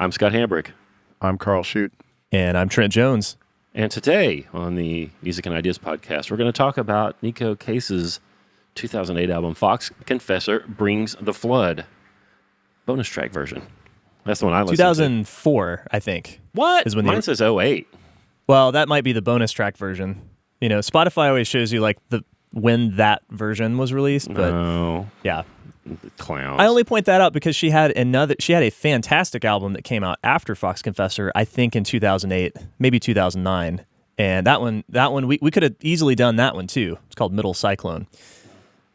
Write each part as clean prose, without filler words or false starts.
I'm Scott Hambrick. I'm Karl Shoot. And I'm Trent Jones. And today on the Music and Ideas podcast, we're going to talk about Neko Case's 2008 album, Confessor Brings the Flood. Bonus track version. That's the one I listened 2004, I think. What? Is when Mine says 08. Well, that might be the bonus track version. You know, Spotify always shows you like when that version was released, but yeah. Clowns. I only point that out because she had a fantastic album that came out after Confessor, I think in 2008, maybe 2009. And that one we could have easily done that one too. It's called Middle Cyclone.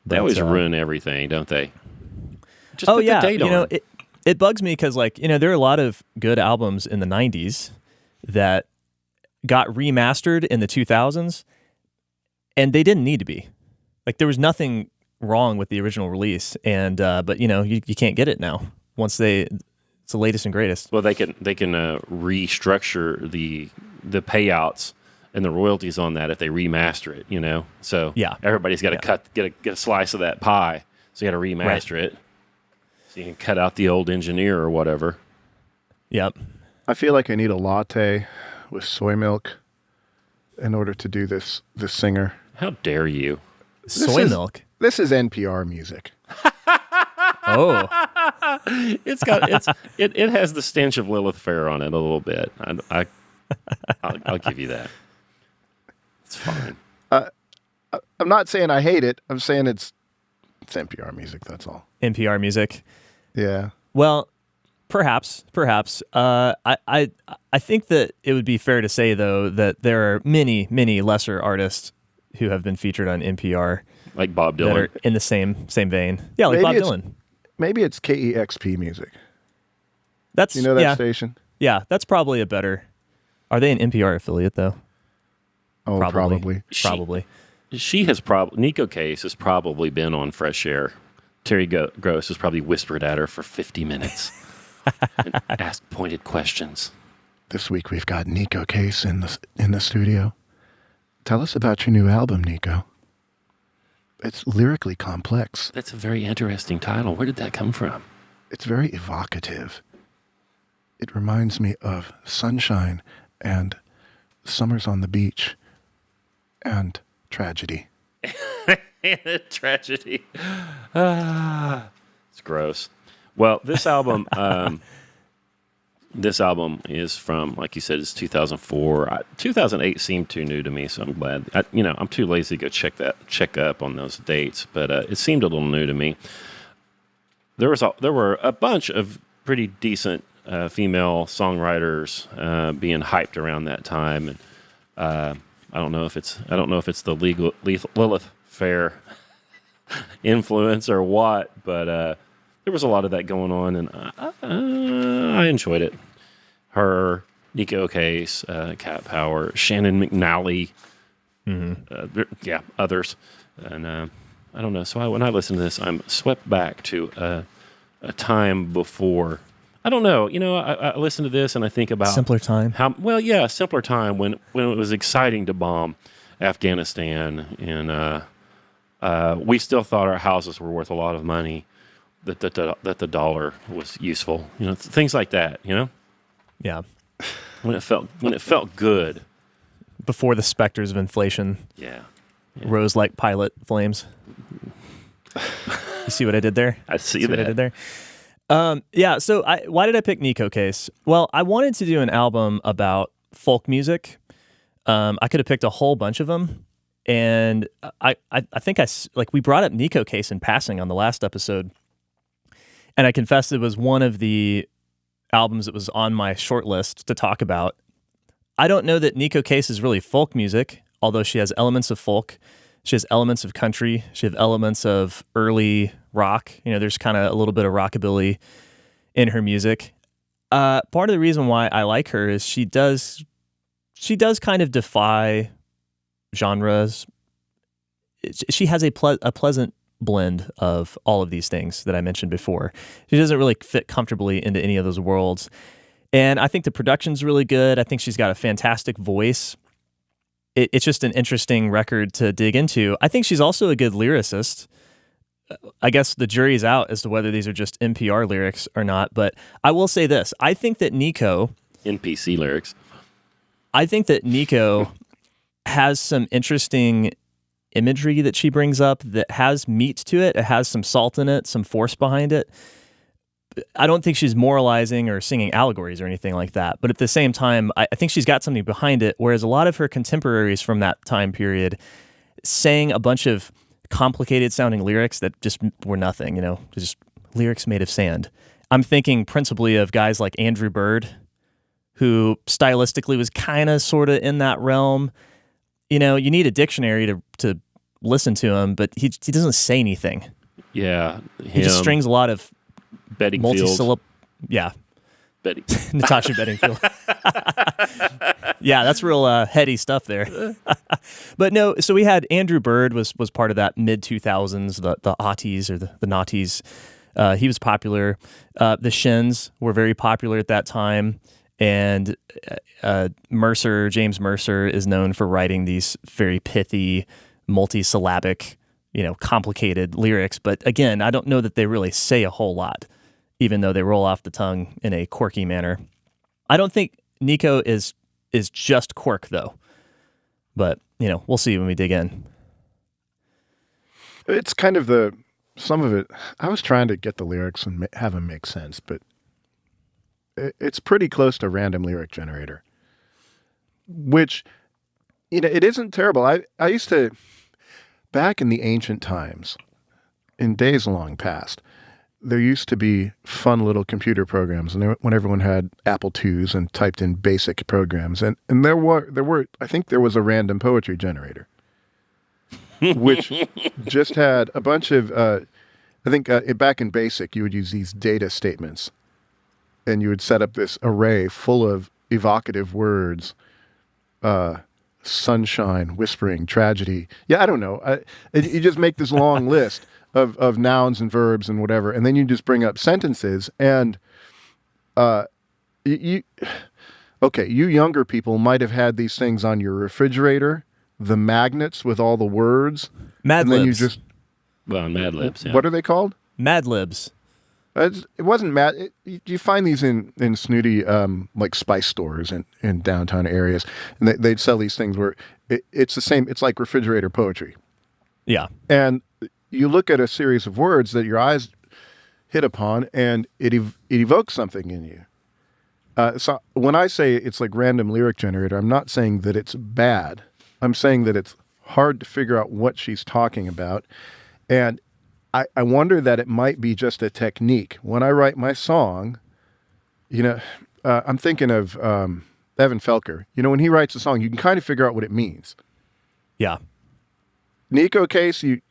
They always ruin everything, don't they? Just put the date on. You know, it bugs me because, like, you know, there are a lot of good albums in the 90s that got remastered in the 2000s, and they didn't need to be. Like, there was nothing wrong with the original release, and but you know, you can't get it now. It's the latest and greatest. Well, they can restructure the payouts and the royalties on that if they remaster it. You know, so yeah, everybody's got to get a slice of that pie. So you got to remaster it, so you can cut out the old engineer or whatever. Yep. I feel like I need a latte with soy milk in order to do this singer. How dare you? Soy milk. This is NPR music. Oh, it has the stench of Lilith Fair on it a little bit. I'll give you that. It's fine. I'm not saying I hate it. I'm saying it's NPR music. That's all. NPR music. Yeah. Well, perhaps. I think that it would be fair to say, though, that there are many lesser artists who have been featured on NPR. Like Bob Dylan. That are in the same vein. Yeah, like Bob Dylan. Maybe it's KEXP music. That's, you know that station? Yeah, that's probably a better. Are they an NPR affiliate, though? Oh, probably. She has Neko Case has probably been on Fresh Air. Terry Gross has probably whispered at her for 50 minutes and asked pointed questions. This week we've got Neko Case in the studio. Tell us about your new album, Neko. It's lyrically complex. That's a very interesting title. Where did that come from? It's very evocative. It reminds me of sunshine and summers on the beach and tragedy. Tragedy. It's gross. Well, this album, is from, like you said, it's 2004. 2008 seemed too new to me, so I'm glad. I'm too lazy to go check up on those dates, but it seemed a little new to me. There were a bunch of pretty decent female songwriters being hyped around that time, and I don't know if it's the Lilith Fair influence or what, but there was a lot of that going on, and I enjoyed it. Her, Neko Case, Cat Power, Shannon McNally, others, and I don't know. So when I listen to this, I'm swept back to a time before. I don't know. You know, I listen to this and I think about simpler time. Simpler time when it was exciting to bomb Afghanistan, and we still thought our houses were worth a lot of money. That the dollar was useful, you know, things like that, you know. Yeah. When it felt good. Before the specters of inflation. Yeah. Rose like pilot flames. You see what I did there? I see that. What I did there. So why did I pick Neko Case? Well, I wanted to do an album about folk music. I could have picked a whole bunch of them, and I think we brought up Neko Case in passing on the last episode. And I confessed it was one of the albums that was on my short list to talk about. I don't know that Neko Case is really folk music, although she has elements of folk. She has elements of country. She has elements of early rock. You know, there's kind of a little bit of rockabilly in her music. Part of the reason why I like her is she does kind of defy genres. She has a pleasant blend of all of these things that I mentioned before. She doesn't really fit comfortably into any of those worlds. And I think the production's really good. I think she's got a fantastic voice. It's just an interesting record to dig into. I think she's also a good lyricist. I guess the jury's out as to whether these are just NPR lyrics or not. But I will say this: I think that NPC lyrics. I think that Neko has some interesting imagery that she brings up that has meat to it. It has some salt in it, some force behind it. I don't think she's moralizing or singing allegories or anything like that. But at the same time, I think she's got something behind it, whereas a lot of her contemporaries from that time period sang a bunch of complicated sounding lyrics that just were nothing, just lyrics made of sand. I'm thinking principally of guys like Andrew Bird, who stylistically was kind of sort of in that realm. You need a dictionary to listen to him, but he doesn't say anything. Yeah. He just strings a lot of multi-syllable. Yeah. Betty. Natasha Bedingfield. Yeah, that's real heady stuff there. But no, so we had Andrew Bird was part of that mid-2000s, the aughties or the noughties. He was popular. The Shins were very popular at that time. And James Mercer is known for writing these very pithy, multisyllabic, complicated lyrics. But again, I don't know that they really say a whole lot, even though they roll off the tongue in a quirky manner. I don't think Neko is just quirk, though. But, we'll see when we dig in. It's kind of some of it, I was trying to get the lyrics and have them make sense, but it's pretty close to random lyric generator, which, it isn't terrible. I used to, back in the ancient times, in days long past, there used to be fun little computer programs, and when everyone had Apple IIs and typed in basic programs, and there were I think there was a random poetry generator, which just had a bunch of I think back in BASIC you would use these data statements. And you would set up this array full of evocative words, sunshine, whispering, tragedy. Yeah, I don't know. You just make this long list of nouns and verbs and whatever, and then you just bring up sentences. And you younger people might have had these things on your refrigerator, the magnets with all the words. Mad Libs. Mad Libs. Yeah. What are they called? Mad Libs. It wasn't mad. You find these in snooty like spice stores in downtown areas, and they'd sell these things where it's the same. It's like refrigerator poetry. Yeah. And you look at a series of words that your eyes hit upon, and it evokes something in you. So when I say it's like random lyric generator, I'm not saying that it's bad. I'm saying that it's hard to figure out what she's talking about, and I wonder that it might be just a technique. When I write my song, I'm thinking of Evan Felker. When he writes a song, you can kind of figure out what it means. Yeah. Neko Case, you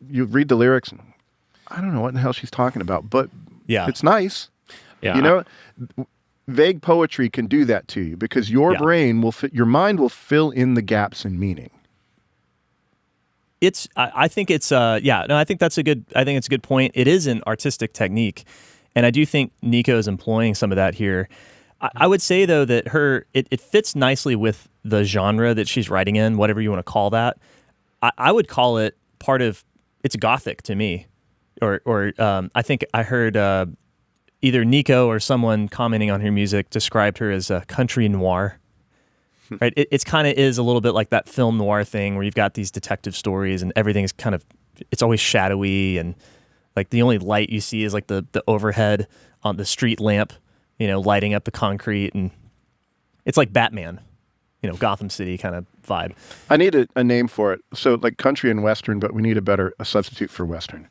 read the lyrics, and I don't know what the hell she's talking about, but yeah, it's nice. Yeah. Vague poetry can do that to you because your brain your mind will fill in the gaps in meaning. I think it's I think it's a good point. It is an artistic technique, and I do think Neko is employing some of that here. I would say though that it fits nicely with the genre that she's writing in, whatever you want to call that. I would call it it's gothic to me, or I think I heard either Neko or someone commenting on her music described her as a country-noir. Right, it's kind of is a little bit like that film noir thing where you've got these detective stories and everything's it's always shadowy, and like the only light you see is like the overhead on the street lamp, lighting up the concrete, and it's like Batman, Gotham City kind of vibe. I need a name for it. So like country and western, but we need a substitute for western.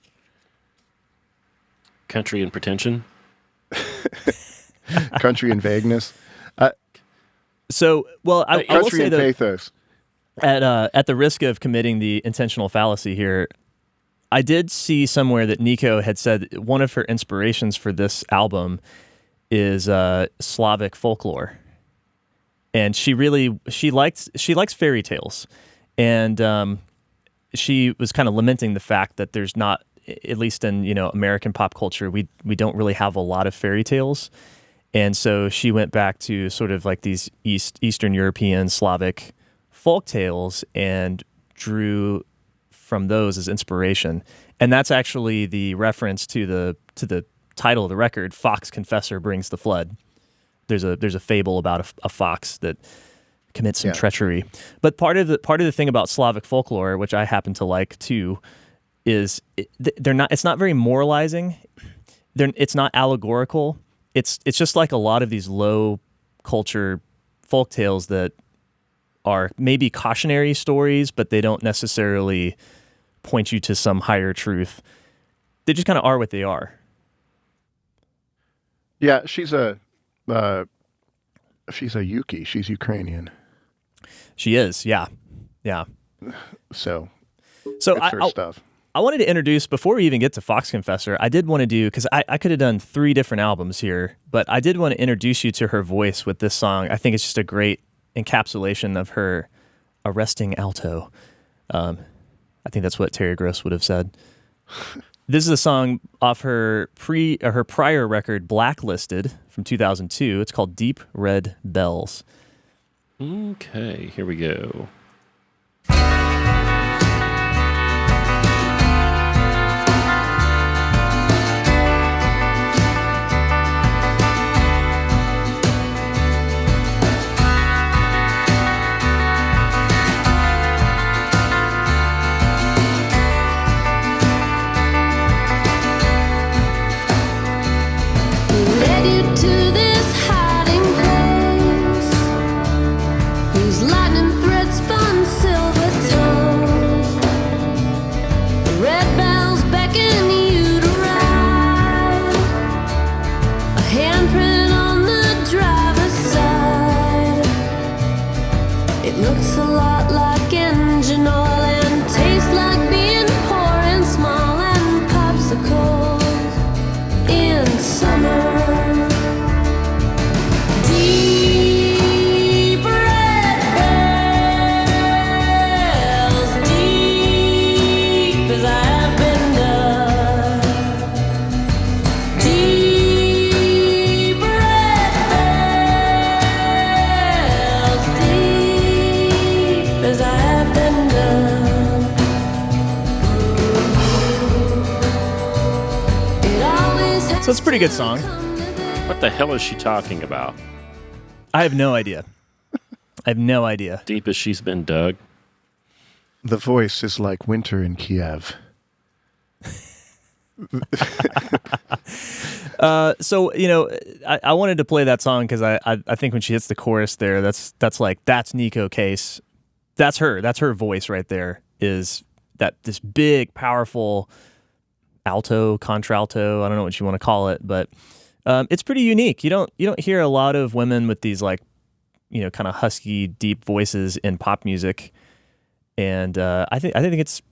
Country and pretension. Country and vagueness. So, well, I will say that pathos. At the risk of committing the intentional fallacy here, I did see somewhere that Neko had said one of her inspirations for this album is Slavic folklore, and she likes fairy tales, and she was kind of lamenting the fact that there's not, at least in American pop culture, we don't really have a lot of fairy tales. And so she went back to sort of like these Eastern European Slavic folk tales and drew from those as inspiration. And that's actually the reference to the title of the record, Fox Confessor Brings the Flood. There's a fable about a fox that commits some treachery. But part of the thing about Slavic folklore, which I happen to like too, is it's not very moralizing. It's not allegorical. It's just like a lot of these low culture folk tales that are maybe cautionary stories, but they don't necessarily point you to some higher truth. They just kind of are what they are. Yeah, she's a Yuki. She's Ukrainian. She is, yeah. So it's her stuff. I wanted to introduce, before we even get to Fox Confessor, I did want to do, because I could have done 3 different albums here, but I did want to introduce you to her voice with this song. I think it's just a great encapsulation of her arresting alto. I think that's what Terry Gross would have said. This is a song off her prior record, Blacklisted, from 2002. It's called Deep Red Bells. Okay, here we go. So it's a pretty good song. What the hell is she talking about? I have no idea. Deep as she's been dug. The voice is like winter in Kiev. So, I wanted to play that song because I think when she hits the chorus there, that's Neko Case. That's her voice right there, is that this big, powerful alto, contralto, I don't know what you want to call it, but it's pretty unique. You don't hear a lot of women with these kind of husky, deep voices in pop music, and I think it's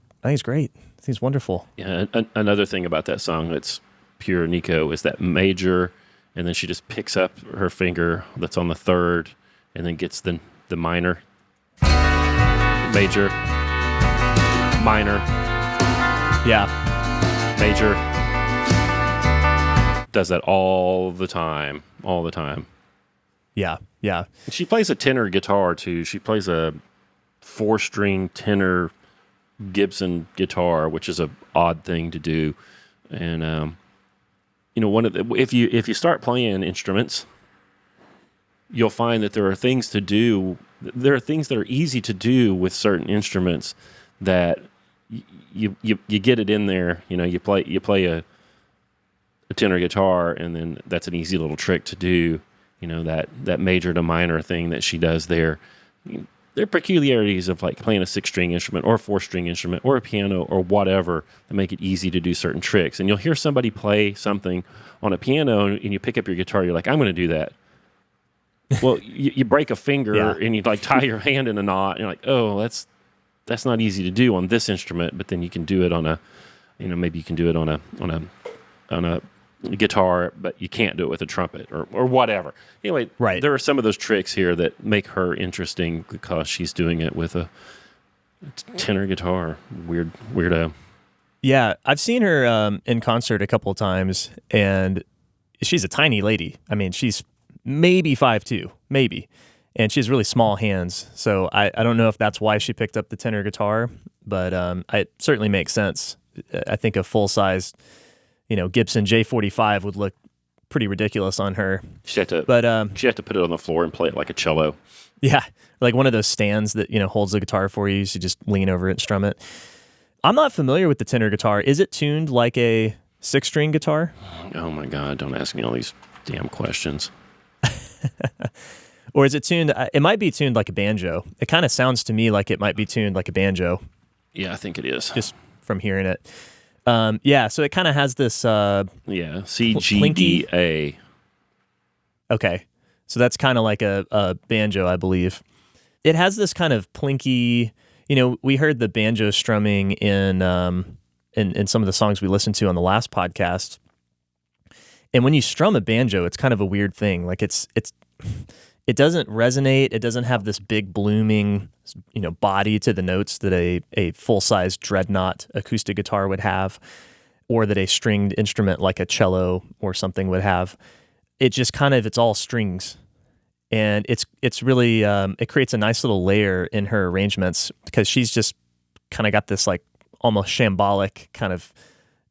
great. I think it's wonderful. Yeah, another thing about that song that's pure Neko is that major, and then she just picks up her finger that's on the third, and then gets the minor, major, minor, major. Does that all the time. Yeah. She plays a tenor guitar too. She plays a 4-string tenor Gibson guitar, which is an odd thing to do. And if you start playing instruments, you'll find that there are things to do. There are things that are easy to do with certain instruments that you get it in there. You play a tenor guitar, and then that's an easy little trick to do. That major to minor thing that she does there. There are peculiarities of like playing a 6-string instrument or a 4-string instrument or a piano or whatever that make it easy to do certain tricks. And you'll hear somebody play something on a piano, and you pick up your guitar. You're like, I'm going to do that. Well, you break a finger and you like tie your hand in a knot. And you're like, oh, that's not easy to do on this instrument. But then you can do it on maybe you can do it on a guitar, but you can't do it with a trumpet or whatever. Anyway, right. There are some of those tricks here that make her interesting because she's doing it with a tenor guitar. Weirdo. Yeah, I've seen her in concert a couple of times, and she's a tiny lady. I mean, she's maybe 5'2", maybe. and she has really small hands. So I don't know if that's why she picked up the tenor guitar, but it certainly makes sense. I think a full-size, Gibson J45 would look pretty ridiculous on her. She had to put it on the floor and play it like a cello. Yeah, like one of those stands that holds the guitar for you, so you just lean over it and strum it. I'm not familiar with the tenor guitar. Is it tuned like a 6-string guitar? Oh my God! Don't ask me all these damn questions. Or is it tuned? It might be tuned like a banjo. It kind of sounds to me like it might be tuned like a banjo. Yeah, I think it is. Just from hearing it. So it kind of has this. C, G, D, A. Okay. So that's kind of like a banjo, I believe. It has this kind of plinky, we heard the banjo strumming in some of the songs we listened to on the last podcast. And when you strum a banjo, it's kind of a weird thing. Like it doesn't resonate. It doesn't have this big blooming, body to the notes that a full-size dreadnought acoustic guitar would have, or that a stringed instrument like a cello or something would have. It just it's all strings. And it's really, it creates a nice little layer in her arrangements because she's just kind of got this like almost shambolic kind of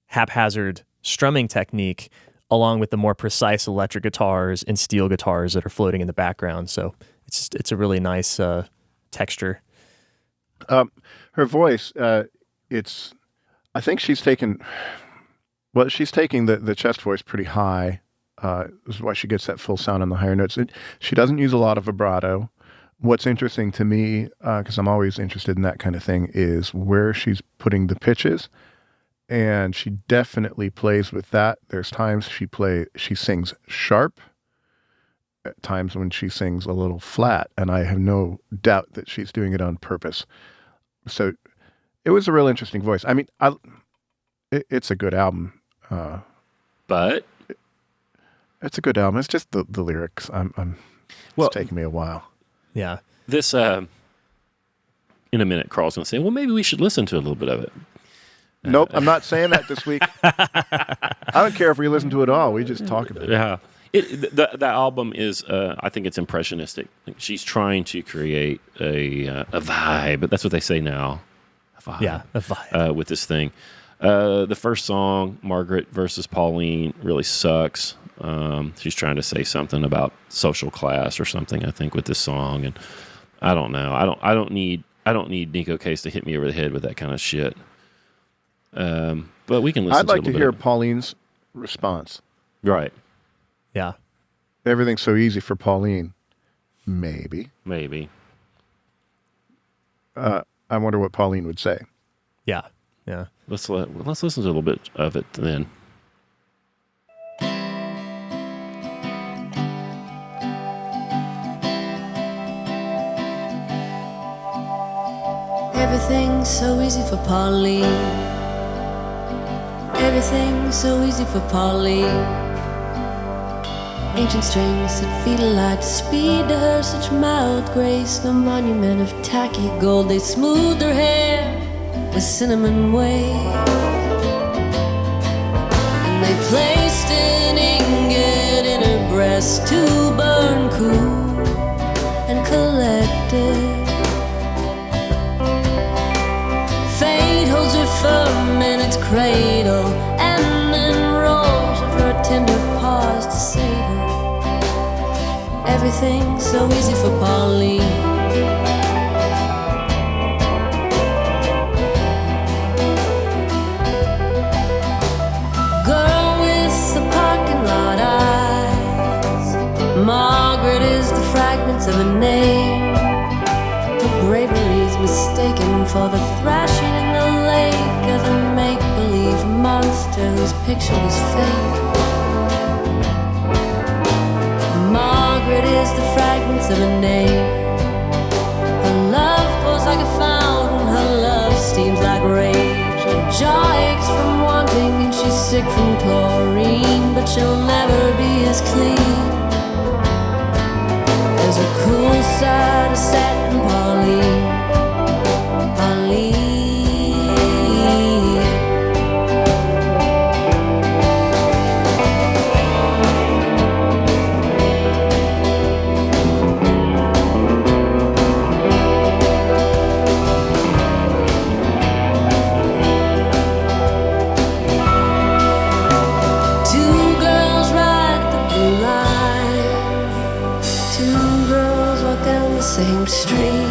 haphazard strumming technique, along with the more precise electric guitars and steel guitars that are floating in the background. So it's a really nice texture. Her voice, I think she's taking the chest voice pretty high. This is why she gets that full sound on the higher notes. She doesn't use a lot of vibrato. What's interesting to me, because I'm always interested in that kind of thing, is where she's putting the pitches. And she definitely plays with that. There's times she sings sharp, at times when she sings a little flat, and I have no doubt that she's doing it on purpose. So it was a real interesting voice. I mean, it's a good album. But it's a good album. It's just the lyrics. It's taking me a while. Yeah. This in a minute, Karl's going to say, well, maybe we should listen to a little bit of it. Nope, I'm not saying that this week. I don't care if we listen to it all. We just talk about it. Yeah. The album is, I think it's impressionistic. She's trying to create a vibe. That's what they say now. A vibe. Yeah, a vibe. With this thing. The first song, Margaret versus Pauline, really sucks. She's trying to say something about social class or something, I think, with this song. And I don't know. I don't need Neko Case to hit me over the head with that kind of shit. But we can listen I'd like to to hear Pauline's response. Right. Yeah. Everything's so easy for Pauline. Maybe. I wonder what Pauline would say. Yeah. Yeah. Let's listen to a little bit of it then. Everything's so easy for Pauline. Everything's so easy for Pauline. Ancient strings that feel like speed to her, such mild grace, no monument of tacky gold. They smooth her hair with cinnamon wave, and they placed an ingot in her breast to burn cool and collected. Fate holds her firm in its cradle, and then rolls of her tender paws to save her. Everything's so easy for Pauline. Girl with the parking lot eyes, Margaret is the fragments of a name. Her bravery's mistaken for the thrashing in the lake of a make-believe monster whose picture was fake. Margaret is the fragments of a name. Her love pours like a fountain, her love steams like rage. Her jaw aches from wanting and she's sick from chlorine, but she'll never be as clean as a cool side of satin Pauline. same street.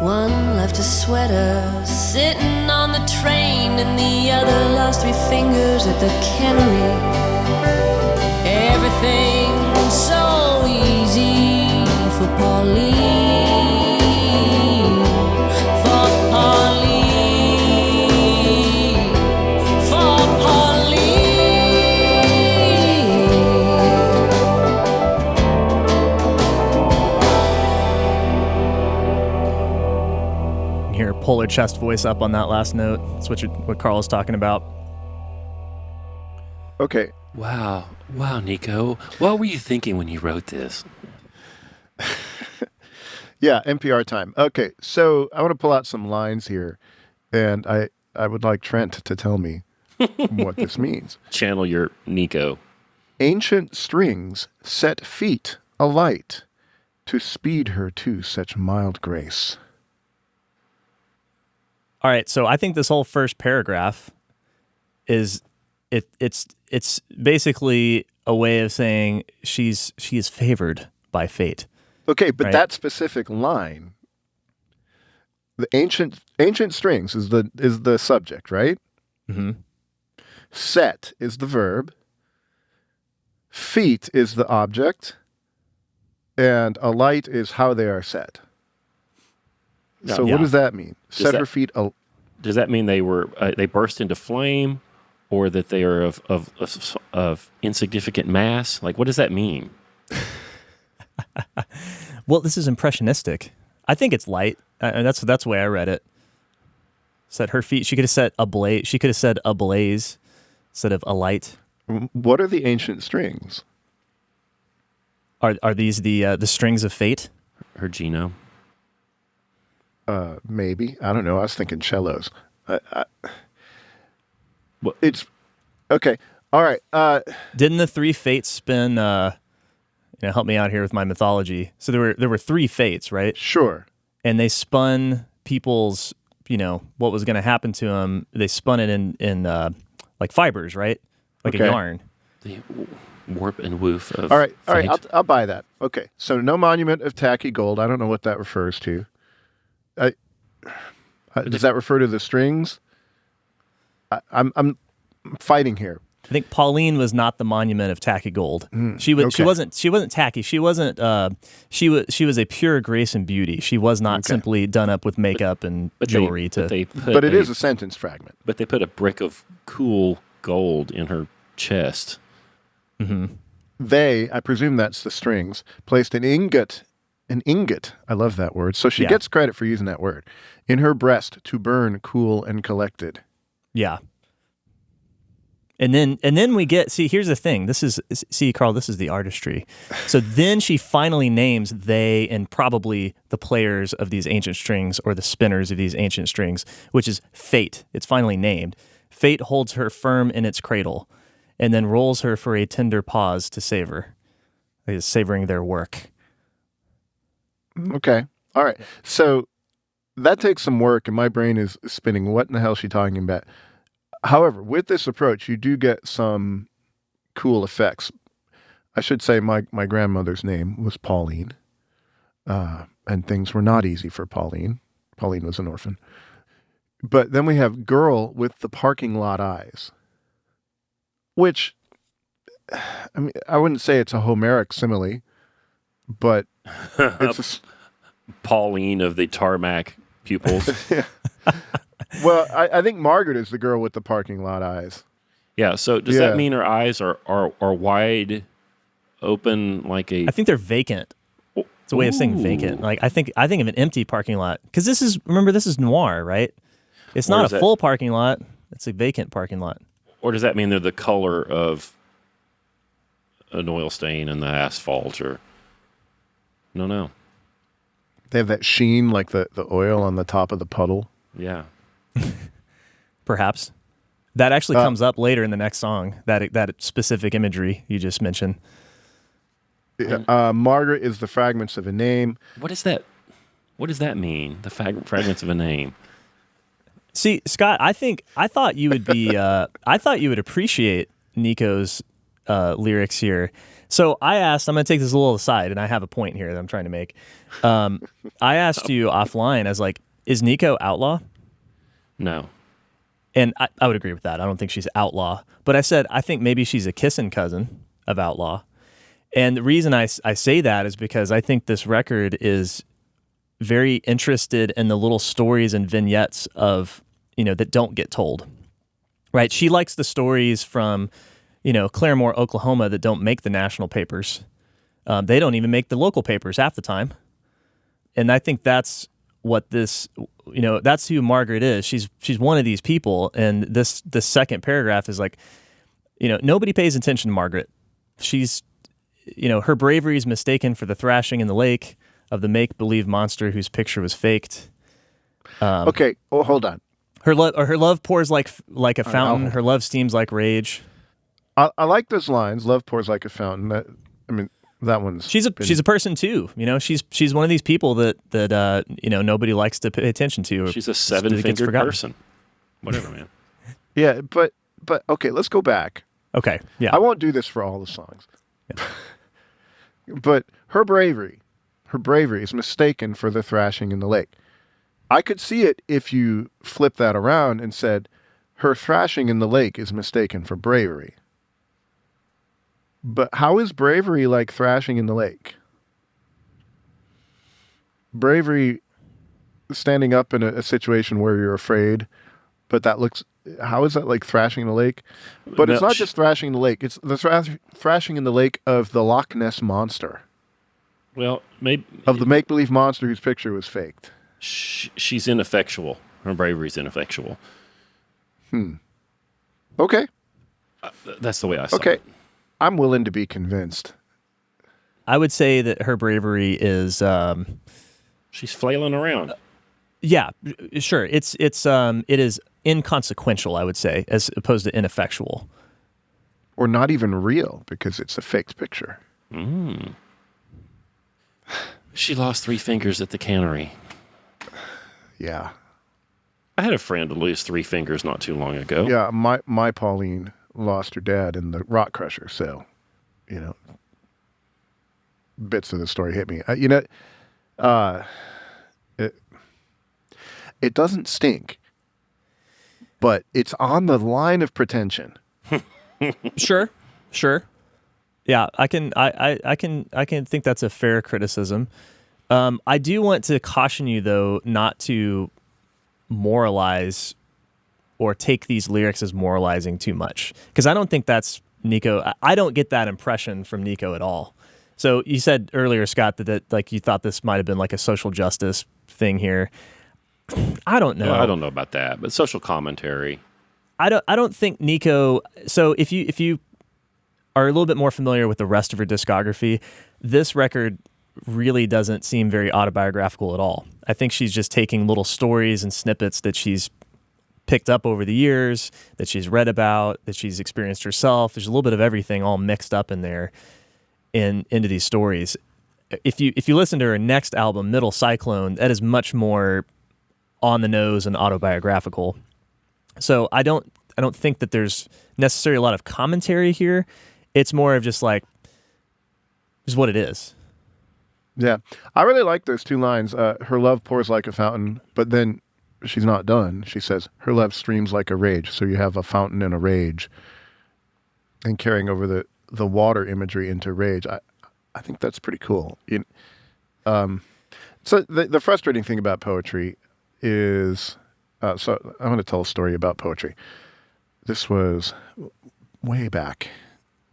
One left a sweater sitting on the train, and the other lost 3 fingers at the cannery. Everything's so easy for Pauline, for Pauline, for Pauline. Hear a polar chest voice up on that last note. That's what Karl is talking about. Okay. Wow, Neko. What were you thinking when you wrote this? Yeah, NPR time. Okay, so I want to pull out some lines here, and I would like Trent to tell me what this means. Channel your Neko. Ancient strings set feet alight to speed her to such mild grace. All right, so I think this whole first paragraph is it's basically a way of saying she is favored by fate. Okay, but right? that specific line, the ancient strings is the subject, right? Mm-hmm. Set is the verb. Feet is the object, and alight is how they are set. So Yeah. what does that mean? Set her feet. Does that mean they burst into flame, or that they are of insignificant mass? Like, what does that mean? Well, this is impressionistic. I think it's light. And that's the way I read it. Set her feet. She could have said ablaze. She could have said ablaze instead of alight. What are the ancient strings? Are these the strings of fate? Her genome. Maybe. I don't know. I was thinking cellos. What? It's okay. All right. Didn't the 3 fates spin? Help me out here with my mythology. So there were 3 fates, right? Sure. And they spun people's, what was going to happen to them. They spun it in like fibers, right? Like Okay. a yarn. The warp and woof of All right. fate. I'll buy that. Okay. So no monument of tacky gold. I don't know what that refers to. Does that refer to the strings? I'm fighting here. I think Pauline was not the monument of tacky gold. She okay. wasn't tacky. She wasn't. She was a pure grace and beauty. She was not simply done up with makeup and jewelry. But it is a sentence fragment. But they put a brick of cool gold in her chest. Mm-hmm. I presume that's the strings, placed an ingot, I love that word. So she gets credit for using that word, in her breast to burn cool and collected. Yeah. And then we get, here's the thing. Karl, this is the artistry. So then she finally names they and probably the players of these ancient strings or the spinners of these ancient strings, which is fate. It's finally named. Fate holds her firm in its cradle and then rolls her for a tender pause to savor. Like savoring their work. Okay. All right. So that takes some work and my brain is spinning. What in the hell is she talking about? However, with this approach, you do get some cool effects. I should say my grandmother's name was Pauline, and things were not easy for Pauline. Pauline was an orphan. But then we have girl with the parking lot eyes, which, I mean, I wouldn't say it's a Homeric simile, but it's Pauline of the tarmac pupils. Well, I think Margaret is the girl with the parking lot eyes. Yeah. So does that mean her eyes are wide open like a? I think they're vacant. It's a way of saying vacant. Like I think of an empty parking lot because this is noir, right? It's not a full parking lot. It's a vacant parking lot. Or does that mean they're the color of an oil stain in the asphalt? Or no. They have that sheen like the oil on the top of the puddle. Yeah. Perhaps. That actually comes up later in the next song, that specific imagery you just mentioned. Margaret is the fragments of a name. What is that? What does that mean? The fragments of a name. See, Scott, I thought you would be I thought you would appreciate Neko's lyrics here. So I asked, I'm going to take this a little aside, and I have a point here that I'm trying to make. I asked you offline, as like, is Neko outlaw? No. And I would agree with that. I don't think she's outlaw. But I said, I think maybe she's a kissing cousin of outlaw. And the reason I say that is because I think this record is very interested in the little stories and vignettes of, that don't get told. Right? She likes the stories from, Claremore, Oklahoma that don't make the national papers. They don't even make the local papers half the time. And I think that's what this, that's who Margaret is. She's one of these people. And this second paragraph is like, nobody pays attention to Margaret. She's, her bravery is mistaken for the thrashing in the lake of the make-believe monster whose picture was faked. Okay, well, hold on. Her love pours like a fountain. Her love steams like rage. I like those lines. Love pours like a fountain. That one's. She's a person too. She's one of these people that nobody likes to pay attention to. She's a 7-fingered person. Whatever, man. Yeah, but okay, let's go back. Okay, yeah. I won't do this for all the songs. Yeah. But her bravery is mistaken for the thrashing in the lake. I could see it if you flip that around and said, her thrashing in the lake is mistaken for bravery. But how is bravery like thrashing in the lake? Bravery, standing up in a situation where you're afraid, but how is that like thrashing in the lake? But it's not just thrashing in the lake. It's the thrashing in the lake of the Loch Ness Monster. Well, maybe. Of the make-believe monster whose picture was faked. She's ineffectual. Her bravery's ineffectual. Okay. That's the way I saw Okay. it. I'm willing to be convinced. I would say that her bravery is... she's flailing around. Yeah, sure. It is inconsequential, I would say, as opposed to ineffectual. Or not even real, because it's a faked picture. She lost 3 fingers at the cannery. Yeah. I had a friend lose 3 fingers not too long ago. Yeah, my Pauline lost her dad in the rock crusher, so, bits of the story hit me. It doesn't stink, but it's on the line of pretension. Sure. Yeah, I can think that's a fair criticism. I do want to caution you, though, not to moralize or take these lyrics as moralizing too much, because I don't think that's Neko. I don't get that impression from Neko at all. So you said earlier, Scott, that like you thought this might have been like a social justice thing here. I don't know. Well, I don't know about that, but social commentary. I don't think Neko. So if you are a little bit more familiar with the rest of her discography, this record really doesn't seem very autobiographical at all. I think she's just taking little stories and snippets that she's picked up over the years, that she's read about, that she's experienced herself. There's a little bit of everything all mixed up in there into these stories. If you listen to her next album, Middle Cyclone, that is much more on the nose and autobiographical. So I don't think that there's necessarily a lot of commentary here. It's more of just like, is what it is. Yeah. I really like those 2 lines. Her love pours like a fountain, but then she's not done. She says, her love streams like a rage. So you have a fountain and a rage, and carrying over the water imagery into rage. I think that's pretty cool. So the frustrating thing about poetry is, so I'm going to tell a story about poetry. This was way back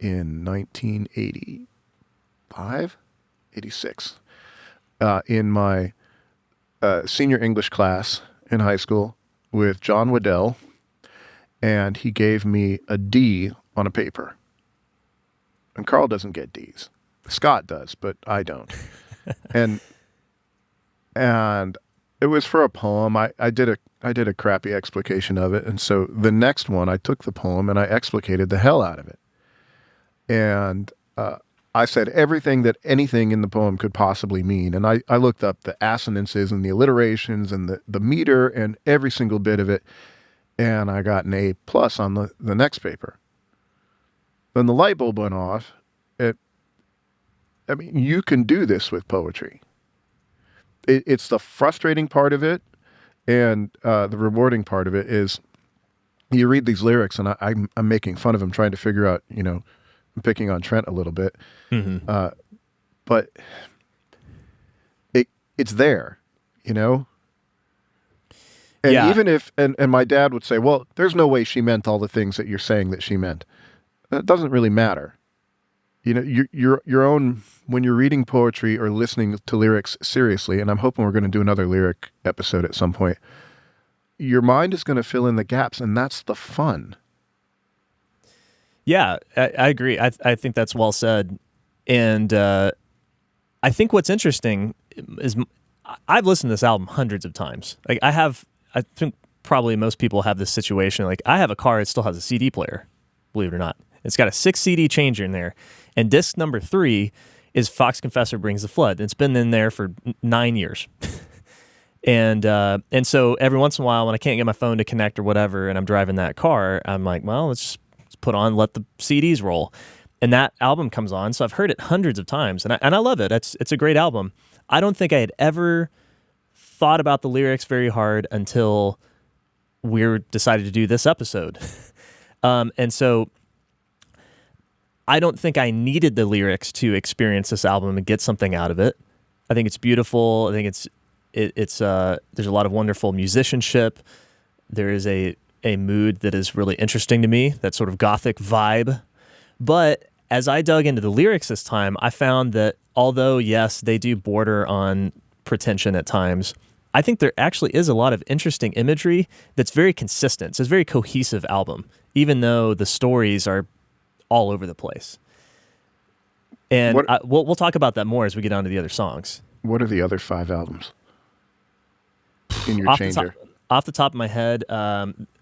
in 1985, 86, in my senior English class in high school with John Waddell, and he gave me a D on a paper. And Karl doesn't get Ds. Scott does, but I don't. and it was for a poem. I did a crappy explication of it, and so the next one I took the poem and I explicated the hell out of it. And I said everything that anything in the poem could possibly mean. And I looked up the assonances and the alliterations and the meter and every single bit of it. And I got an A+ on the next paper. then the light bulb went off. I mean, you can do this with poetry. It's the frustrating part of it, and the rewarding part of it is you read these lyrics, and I'm making fun of him, trying to figure out, I'm picking on Trent a little bit, but it's there, And even if, and my dad would say, well, there's no way she meant all the things that you're saying that she meant. That doesn't really matter. Your own, when you're reading poetry or listening to lyrics seriously, and I'm hoping we're going to do another lyric episode at some point, your mind is going to fill in the gaps, and that's the fun. Yeah, I agree. I think that's well said. And I think what's interesting is I've listened to this album hundreds of times. Like I think probably most people have this situation. Like I have a car that still has a CD player, believe it or not. It's got a 6 CD changer in there. And disc number 3 is Fox Confessor Brings the Flood. It's been in there for 9 years. And so every once in a while when I can't get my phone to connect or whatever and I'm driving that car, I'm like, well, let's put on, let the CDs roll. And that album comes on. So I've heard it hundreds of times and I love it. It's a great album. I don't think I had ever thought about the lyrics very hard until we decided to do this episode. And so I don't think I needed the lyrics to experience this album and get something out of it. I think it's beautiful. I think it's there's a lot of wonderful musicianship. There is a mood that is really interesting to me, that sort of gothic vibe. But as I dug into the lyrics this time, I found that although, yes, they do border on pretension at times, I think there actually is a lot of interesting imagery that's very consistent. It's a very cohesive album, even though the stories are all over the place. And we'll talk about that more as we get on to the other songs. What are the other 5 albums in your changer? Off the top of my head,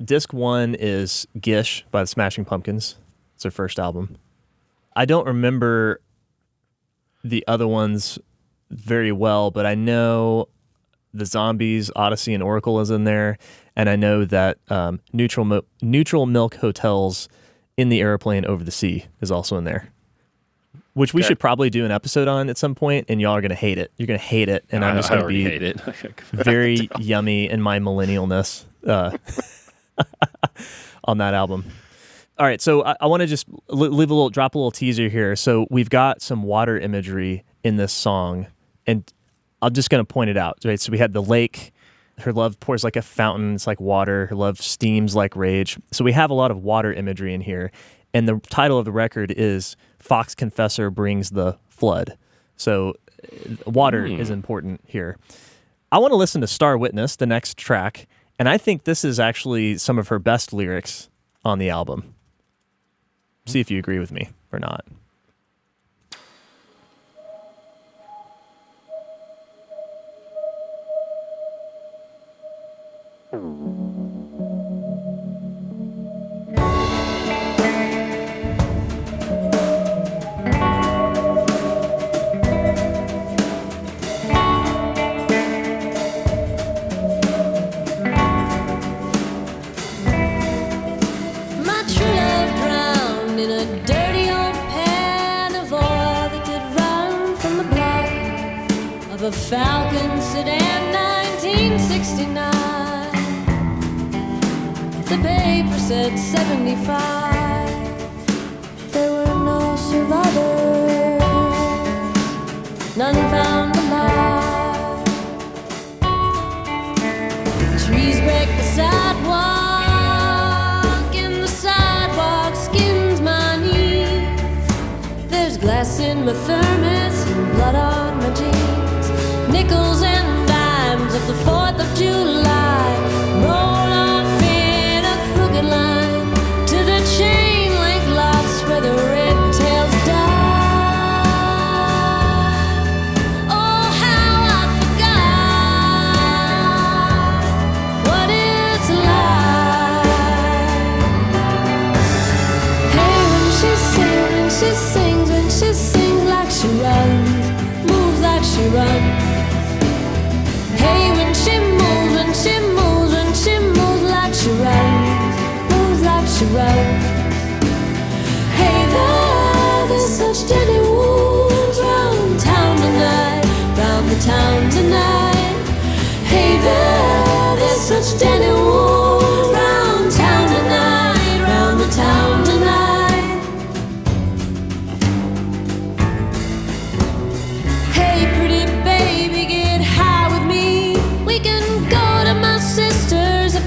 disc 1 is Gish by the Smashing Pumpkins. It's their first album. I don't remember the other ones very well, but I know the Zombies, Odyssey, and Oracle is in there, and I know that Neutral Milk Hotels in the Airplane Over the Sea is also in there, which we should probably do an episode on at some point, and y'all are going to hate it. You're going to hate it, and I'm just going to be hate it. very yummy in my millennialness on that album. All right, so I want to just drop a little teaser here. So we've got some water imagery in this song, and I'm just going to point it out. Right, so we had the lake. Her love pours like a fountain. It's like water. Her love steams like rage. So we have a lot of water imagery in here. And the title of the record is Fox Confessor Brings the Flood. So water is important here. I want to listen to Star Witness, the next track. And I think this is actually some of her best lyrics on the album. See if you agree with me or not. A Falcon sedan, 1969. The paper said 75. There were no survivors, none found alive. Trees break the sidewalk, and the sidewalk skins my knees. There's glass in my thermos and blood on my jeans. Nickels and dimes of the 4th of July roll off in a crooked line to the chain link lots where the red tails die. Oh, how I forgot what it's like. Hey, when she sings like she runs, moves like she runs. Hey, when she moves like she runs, moves like she runs. Hey,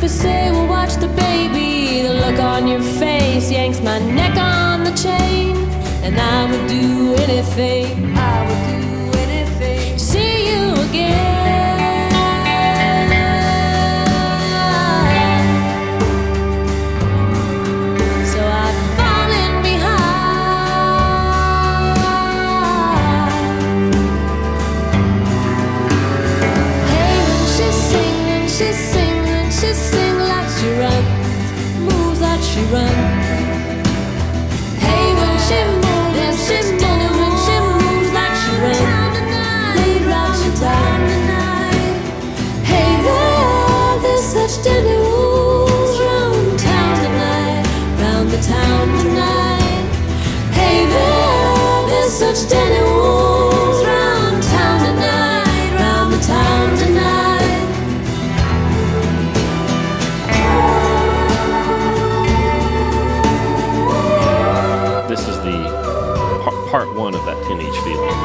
say, well, watch the baby. The look on your face yanks my neck on the chain. And I would do anything, I would do anything to see you again. So I've fallen behind. Hey, when she's singing, she sings like she runs, moves like she runs. Hey, when she moves, she moves like she runs, moves like she runs. Hey there, there's such dandy wolves round town tonight, round the town tonight. Hey there, there's such dandy wolves round town tonight, round the town tonight. This is the part one of that 10-each feeling.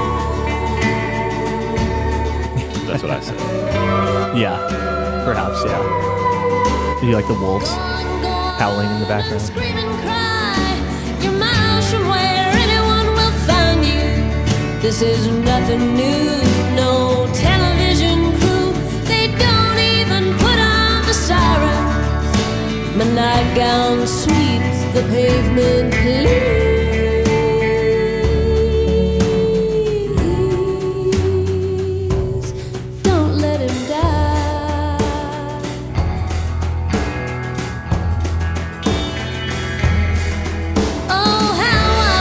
That's what I said. Yeah, perhaps, yeah. Do you like the wolves howling in the background? Scream and cry. You're miles from where anyone will find you. This is nothing new. No television crew. They don't even put on the sirens. My nightgown sweeps the pavement clean. Don't let him die. Oh, how I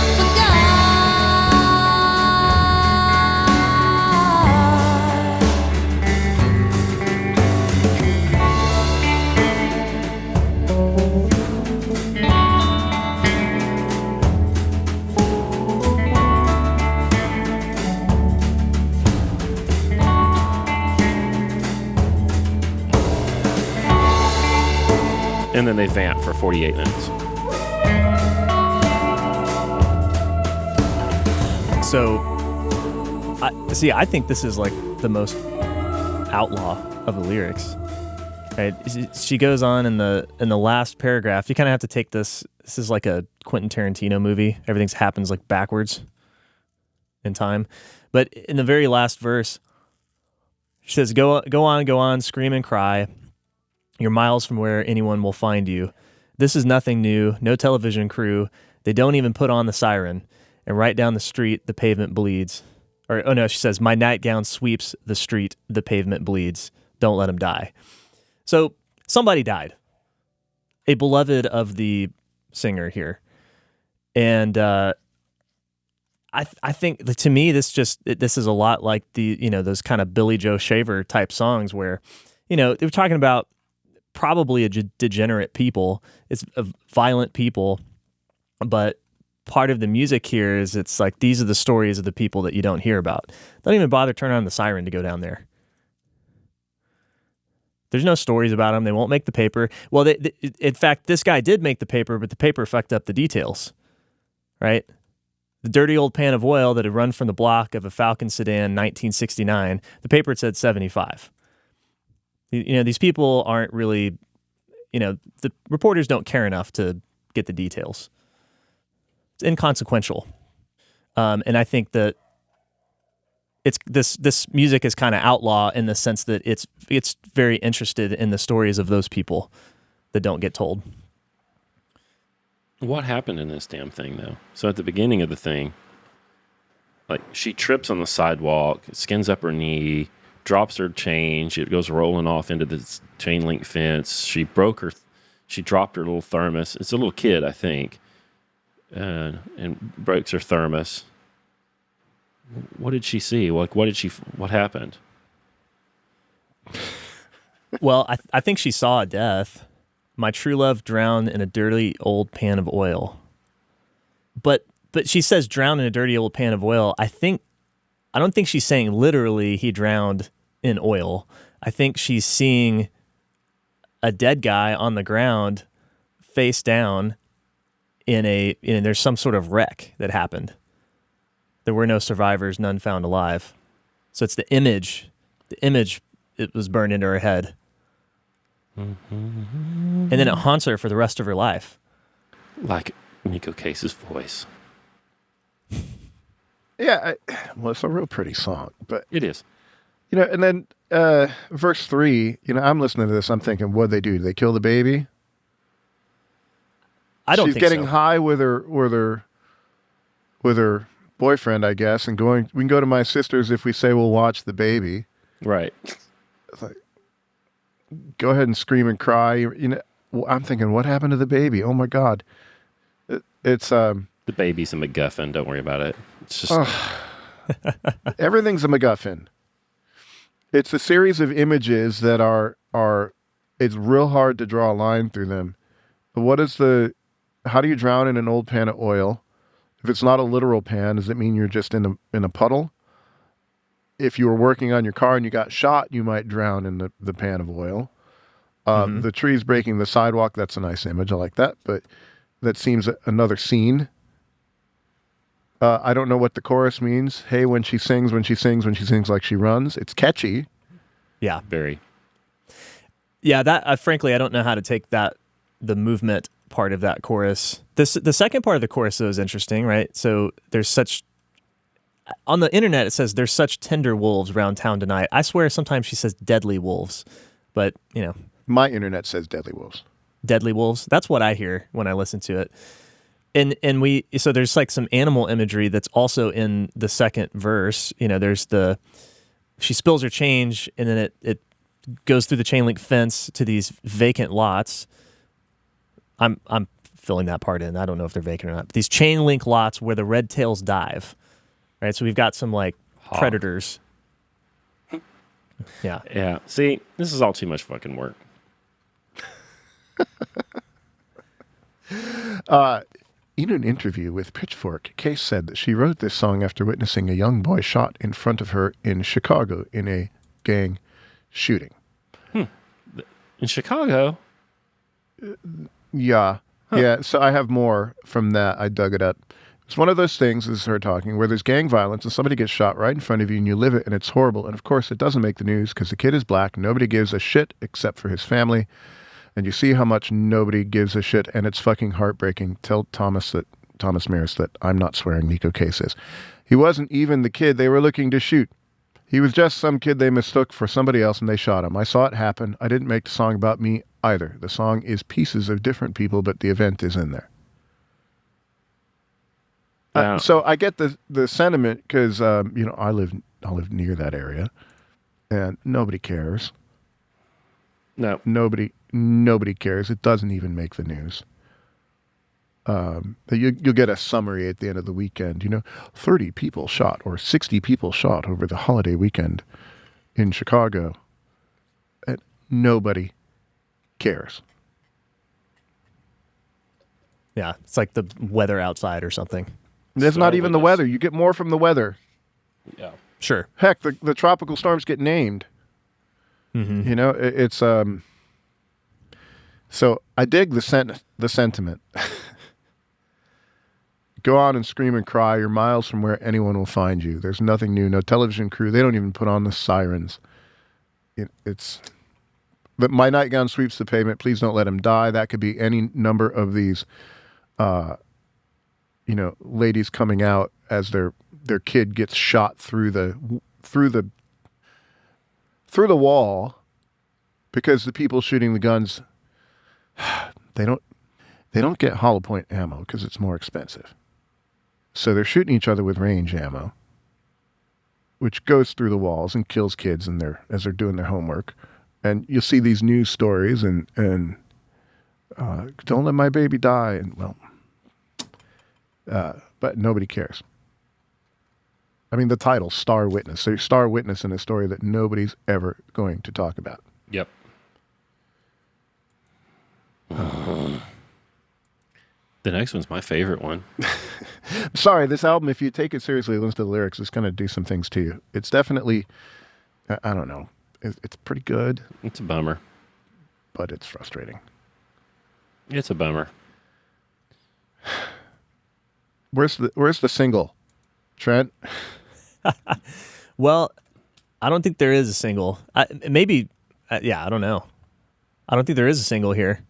And then they vamp for 48 minutes. So, I think this is like the most outlaw of the lyrics. Right? She goes on in the last paragraph. You kind of have to take this. This is like a Quentin Tarantino movie. Everything happens like backwards in time. But in the very last verse, she says, "Go on, scream and cry. You're miles from where anyone will find you. This is nothing new. No television crew. They don't even put on the siren. And right down the street, the pavement bleeds." Or, oh no, she says, "My nightgown sweeps the street. The pavement bleeds. Don't let him die." So somebody died. A beloved of the singer here. And I think, to me, this is a lot like those kind of Billy Joe Shaver type songs where, they were talking about probably degenerate people. It's violent people, but part of the music here is it's like these are the stories of the people that you don't hear about. Don't even bother turning on the siren to go down there. There's no stories about them. They won't make the paper. Well, in fact, this guy did make the paper, but the paper fucked up the details, right? The dirty old pan of oil that had run from the block of a Falcon sedan 1969, the paper had said 75. These people aren't really, the reporters don't care enough to get the details. It's inconsequential. And I think that it's this music is kind of outlaw in the sense that it's very interested in the stories of those people that don't get told. What happened in this damn thing, though? So at the beginning of the thing, like she trips on the sidewalk, skins up her knee, drops her chain. She goes rolling off into the chain link fence. She dropped her little thermos. It's a little kid, I think, and breaks her thermos. What did she see? What happened? Well, I think she saw a death. My true love drowned in a dirty old pan of oil. But she says drowned in a dirty old pan of oil. I don't think she's saying literally he drowned in oil. I think she's seeing a dead guy on the ground face down there's some sort of wreck that happened. There were no survivors, none found alive. So it's the image it was burned into her head. And then it haunts her for the rest of her life. Like Neko Case's voice. Yeah, well, it's a real pretty song, but It is. and then verse 3. I'm listening to this. I'm thinking, what'd they do? Did they kill the baby? I don't She's think getting so. high with her boyfriend, I guess, and going. We can go to my sister's if we say we'll watch the baby. Right. It's like, go ahead and scream and cry. I'm thinking, what happened to the baby? Oh my God! It's The baby's a MacGuffin. Don't worry about it. It's just everything's a MacGuffin. It's a series of images that are. It's real hard to draw a line through them. How do you drown in an old pan of oil? If it's not a literal pan, does it mean you're just in a puddle? If you were working on your car and you got shot, you might drown in the pan of oil. The trees breaking the sidewalk, that's a nice image. I like that, but that seems another scene. I don't know what the chorus means. Hey, when she sings like she runs. It's catchy. Yeah. very. Yeah, that frankly, I don't know how to take the movement part of that chorus. The second part of the chorus, though, is interesting, right? So on the internet, it says there's such tender wolves around town tonight. I swear sometimes she says deadly wolves, but, My internet says deadly wolves. deadly wolves. That's what I hear when I listen to it. And so there's like some animal imagery that's also in the second verse. There's she spills her change and then it goes through the chain link fence to these vacant lots. I'm filling that part in. I don't know if they're vacant or not. These chain link lots where the red tails dive. Right? So we've got some like predators. Yeah. Yeah. See, this is all too much fucking work. In an interview with Pitchfork, Case said that she wrote this song after witnessing a young boy shot in front of her in Chicago in a gang shooting. In Chicago? Yeah. Yeah. So I have more from that. I dug it up. It's one of those things, this is her talking, where there's gang violence and somebody gets shot right in front of you and you live it and it's horrible. And of course, it doesn't make the news because the kid is black. Nobody gives a shit except for his family. And you see how much nobody gives a shit, and it's fucking heartbreaking. Tell Thomas Maris that I'm not swearing Neko Case is. He wasn't even the kid they were looking to shoot. He was just some kid they mistook for somebody else, and they shot him. I saw it happen. I didn't make the song about me either. The song is pieces of different people, but the event is in there. Yeah. So I get the sentiment because I live near that area, and nobody cares. No. Nobody cares. It doesn't even make the news. You'll get a summary at the end of the weekend. 30 people shot or 60 people shot over the holiday weekend in Chicago. And nobody cares. Yeah. It's like the weather outside or something. There's not even the weather. You get more from the weather. Yeah. Sure. Heck, the tropical storms get named. Mm-hmm. It's So I dig the sentiment. Go on and scream and cry. You're miles from where anyone will find you. There's nothing new. No television crew. They don't even put on the sirens. But my nightgown sweeps the pavement. Please don't let him die. That could be any number of these, ladies coming out as their kid gets shot through the wall because the people shooting the guns. They don't get hollow point ammo because it's more expensive. So they're shooting each other with range ammo, which goes through the walls and kills kids as they're doing their homework. And you'll see these news stories and don't let my baby die. And but nobody cares. I mean, the title, Star Witness. So you're star witness in a story that nobody's ever going to talk about. Yep. The next one's my favorite one. Sorry, this album, if you take it seriously, listen to the lyrics, it's going to do some things to you. It's definitely, I don't know, it's pretty good. It's a bummer. But it's frustrating. It's a bummer. Where's the single, Trent? Well, I don't think there is a single. I don't know. I don't think there is a single here.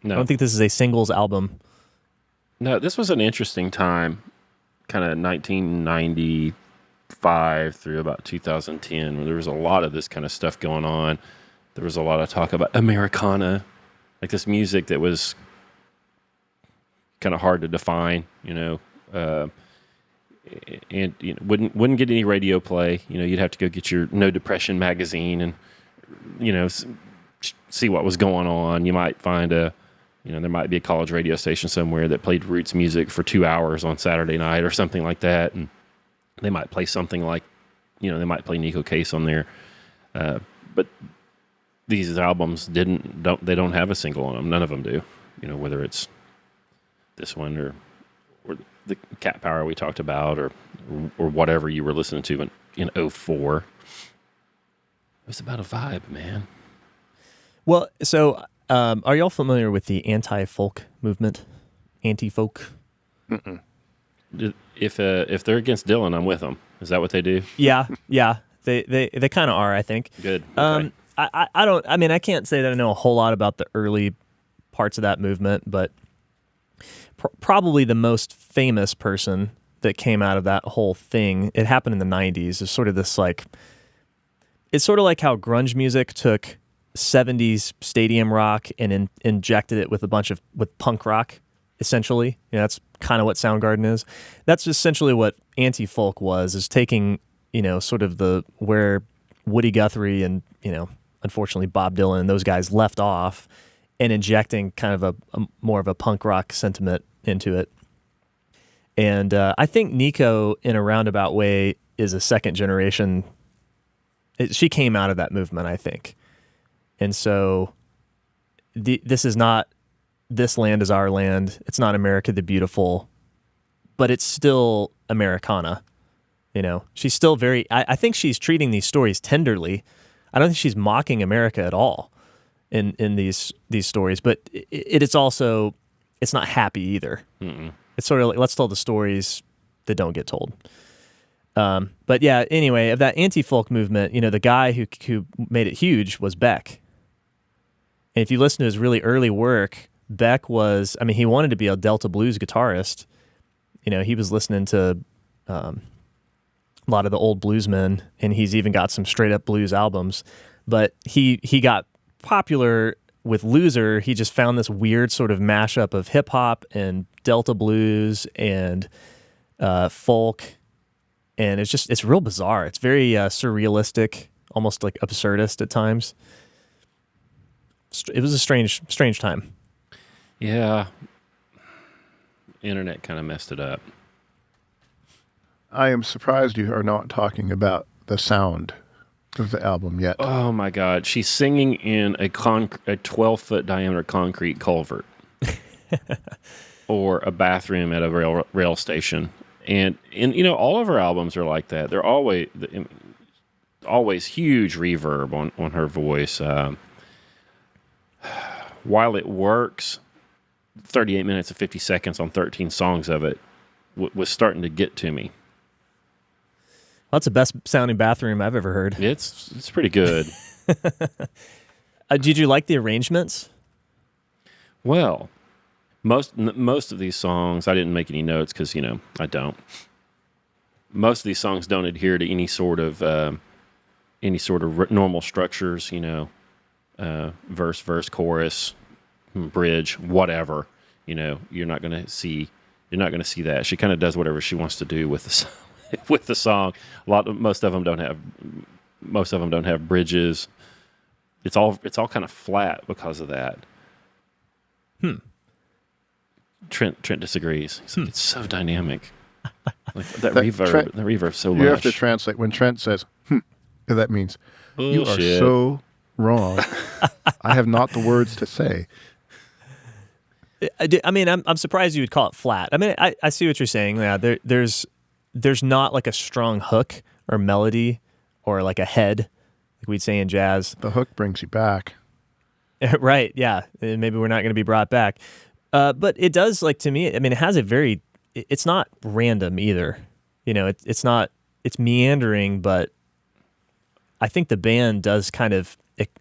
No, I don't think this is a singles album. no. This was an interesting time, kind of 1995 through about 2010, where there was a lot of this kind of stuff going on. There was a lot of talk about Americana, like this music that was kind of hard to define, and wouldn't get any radio play. You'd have to go get your No Depression magazine and see what was going on. You might find there might be a college radio station somewhere that played roots music for 2 hours on Saturday night or something like that, and they might play something like, they might play Neko Case on there, but these albums don't have a single on them. None of them do. Whether it's this one or the Cat Power we talked about, or whatever you were listening to in 04. It was about a vibe, man. Well, so are y'all familiar with the anti-folk movement? Anti-folk? Mm-mm. Mm-hmm. If they're against Dylan, I'm with them. Is that what they do? Yeah. They kind of are, I think. Good. Okay. I can't say that I know a whole lot about the early parts of that movement, but probably the most famous person that came out of that whole thing, it happened in the 90s, is sort of this it's sort of like how grunge music took 70s stadium rock and injected it with with punk rock, essentially. That's kind of what Soundgarden is. That's essentially what anti-folk was, is taking, sort of where Woody Guthrie and, unfortunately Bob Dylan and those guys left off, and injecting kind of a more of a punk rock sentiment into it. And I think Neko, in a roundabout way, is a second generation. She came out of that movement, I think. And so this is not This Land Is Our Land. It's not America the Beautiful, but it's still Americana. She's still I think she's treating these stories tenderly. I don't think she's mocking America at all in these stories, but it's also, it's not happy either. Mm-mm. It's sort of like, let's tell the stories that don't get told. But yeah, anyway, of that anti-folk movement, the guy who made it huge was Beck. And if you listen to his really early work, Beck was, he wanted to be a Delta blues guitarist. He was listening to a lot of the old bluesmen, and he's even got some straight up blues albums. But he got popular with Loser. He just found this weird sort of mashup of hip hop and Delta blues and folk, and it's real bizarre. It's very surrealistic, almost like absurdist at times. It was a strange time. Yeah. Internet kind of messed it up. I am surprised you are not talking about the sound of the album yet. Oh my God. She's singing in a 12-foot diameter concrete culvert or a bathroom at a rail station. And all of her albums are like that. They're always huge reverb on her voice. While it works, 38 minutes and 50 seconds on 13 songs of it was starting to get to me. That's the best sounding bathroom I've ever heard. It's pretty good. Did you like the arrangements? Well, most of these songs, I didn't make any notes because I don't. Most of these songs don't adhere to any sort of normal structures. Verse, chorus, bridge, whatever. You're not gonna see that. She kind of does whatever she wants to do with the song. Most of them don't have bridges. It's all kind of flat because of that. Trent disagrees. He's like, it's so dynamic. Like that reverb. The reverb's so lush. You have to translate when Trent says, that means you are Bullshit. so wrong. I have not the words to say. I'm surprised you would call it flat. I see what you're saying. Yeah, there's not like a strong hook or melody or like a head, like we'd say in jazz. The hook brings you back. Right, yeah. Maybe we're not going to be brought back. But it does, like, to me, it has it's not random either. It's meandering, but I think the band does kind of,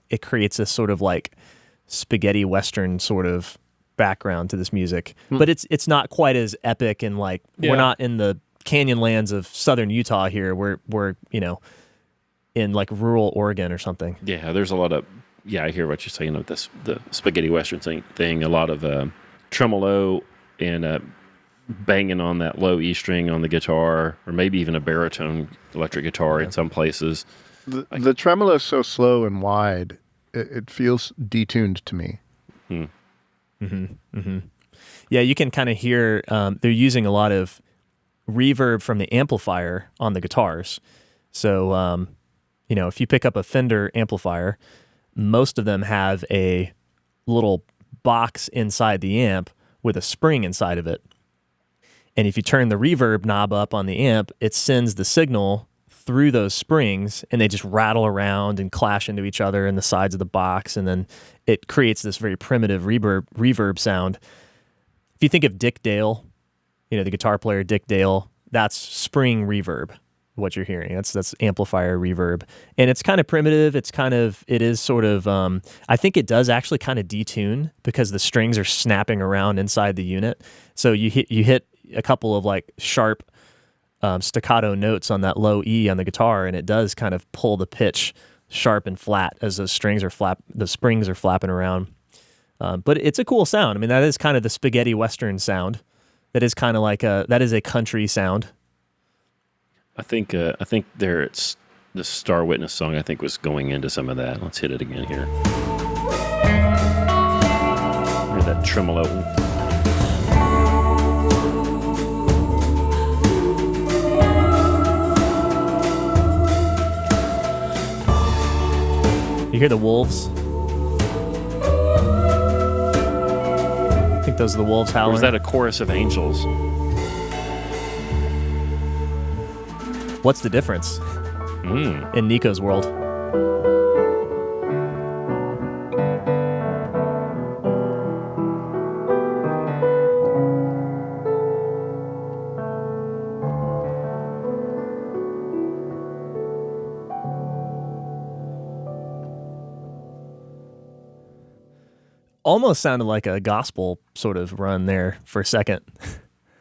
it creates this sort of like spaghetti western sort of background to this music, but it's not quite as epic, and like we're not in the canyon lands of southern Utah here. We're in like rural Oregon or something. Yeah, there's a lot of I hear what you're saying with this the spaghetti western thing. A lot of tremolo and banging on that low E string on the guitar, or maybe even a baritone electric guitar in some places. The tremolo is so slow and wide, it feels detuned to me. Yeah, you can kind of hear they're using a lot of reverb from the amplifier on the guitars. So, if you pick up a Fender amplifier, most of them have a little box inside the amp with a spring inside of it. And if you turn the reverb knob up on the amp, it sends the signal through those springs, and they just rattle around and clash into each other in the sides of the box, and then it creates this very primitive reverb sound. If you think of Dick Dale, the guitar player Dick Dale, that's spring reverb, what you're hearing. That's amplifier reverb. And it's kind of primitive. It is sort of, I think it does actually kind of detune because the strings are snapping around inside the unit. So you hit a couple of like sharp staccato notes on that low E on the guitar, and it does kind of pull the pitch sharp and flat as the springs are flapping around. But it's a cool sound. I mean, that is kind of the spaghetti western sound. That is kind of like that is a country sound. I think it's the Star Witness song. I think was going into some of that. Let's hit it again here. Hear that tremolo. You hear the wolves? I think those are the wolves howling. Or is that a chorus of angels? What's the difference in Nico's world? Almost sounded like a gospel sort of run there for a second.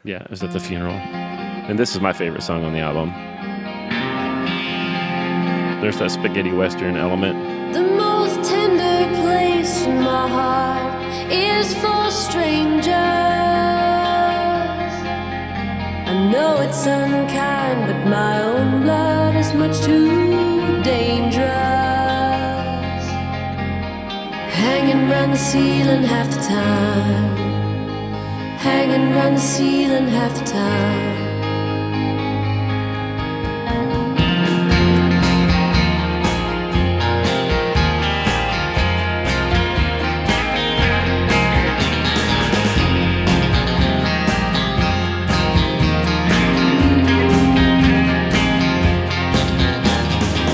Yeah, it was at the funeral. And this is my favorite song on the album. There's that spaghetti western element. The most tender place in my heart is for strangers. I know it's unkind, but my own blood is much too dangerous. Hanging round the ceiling half the time. Hanging round the ceiling half the time.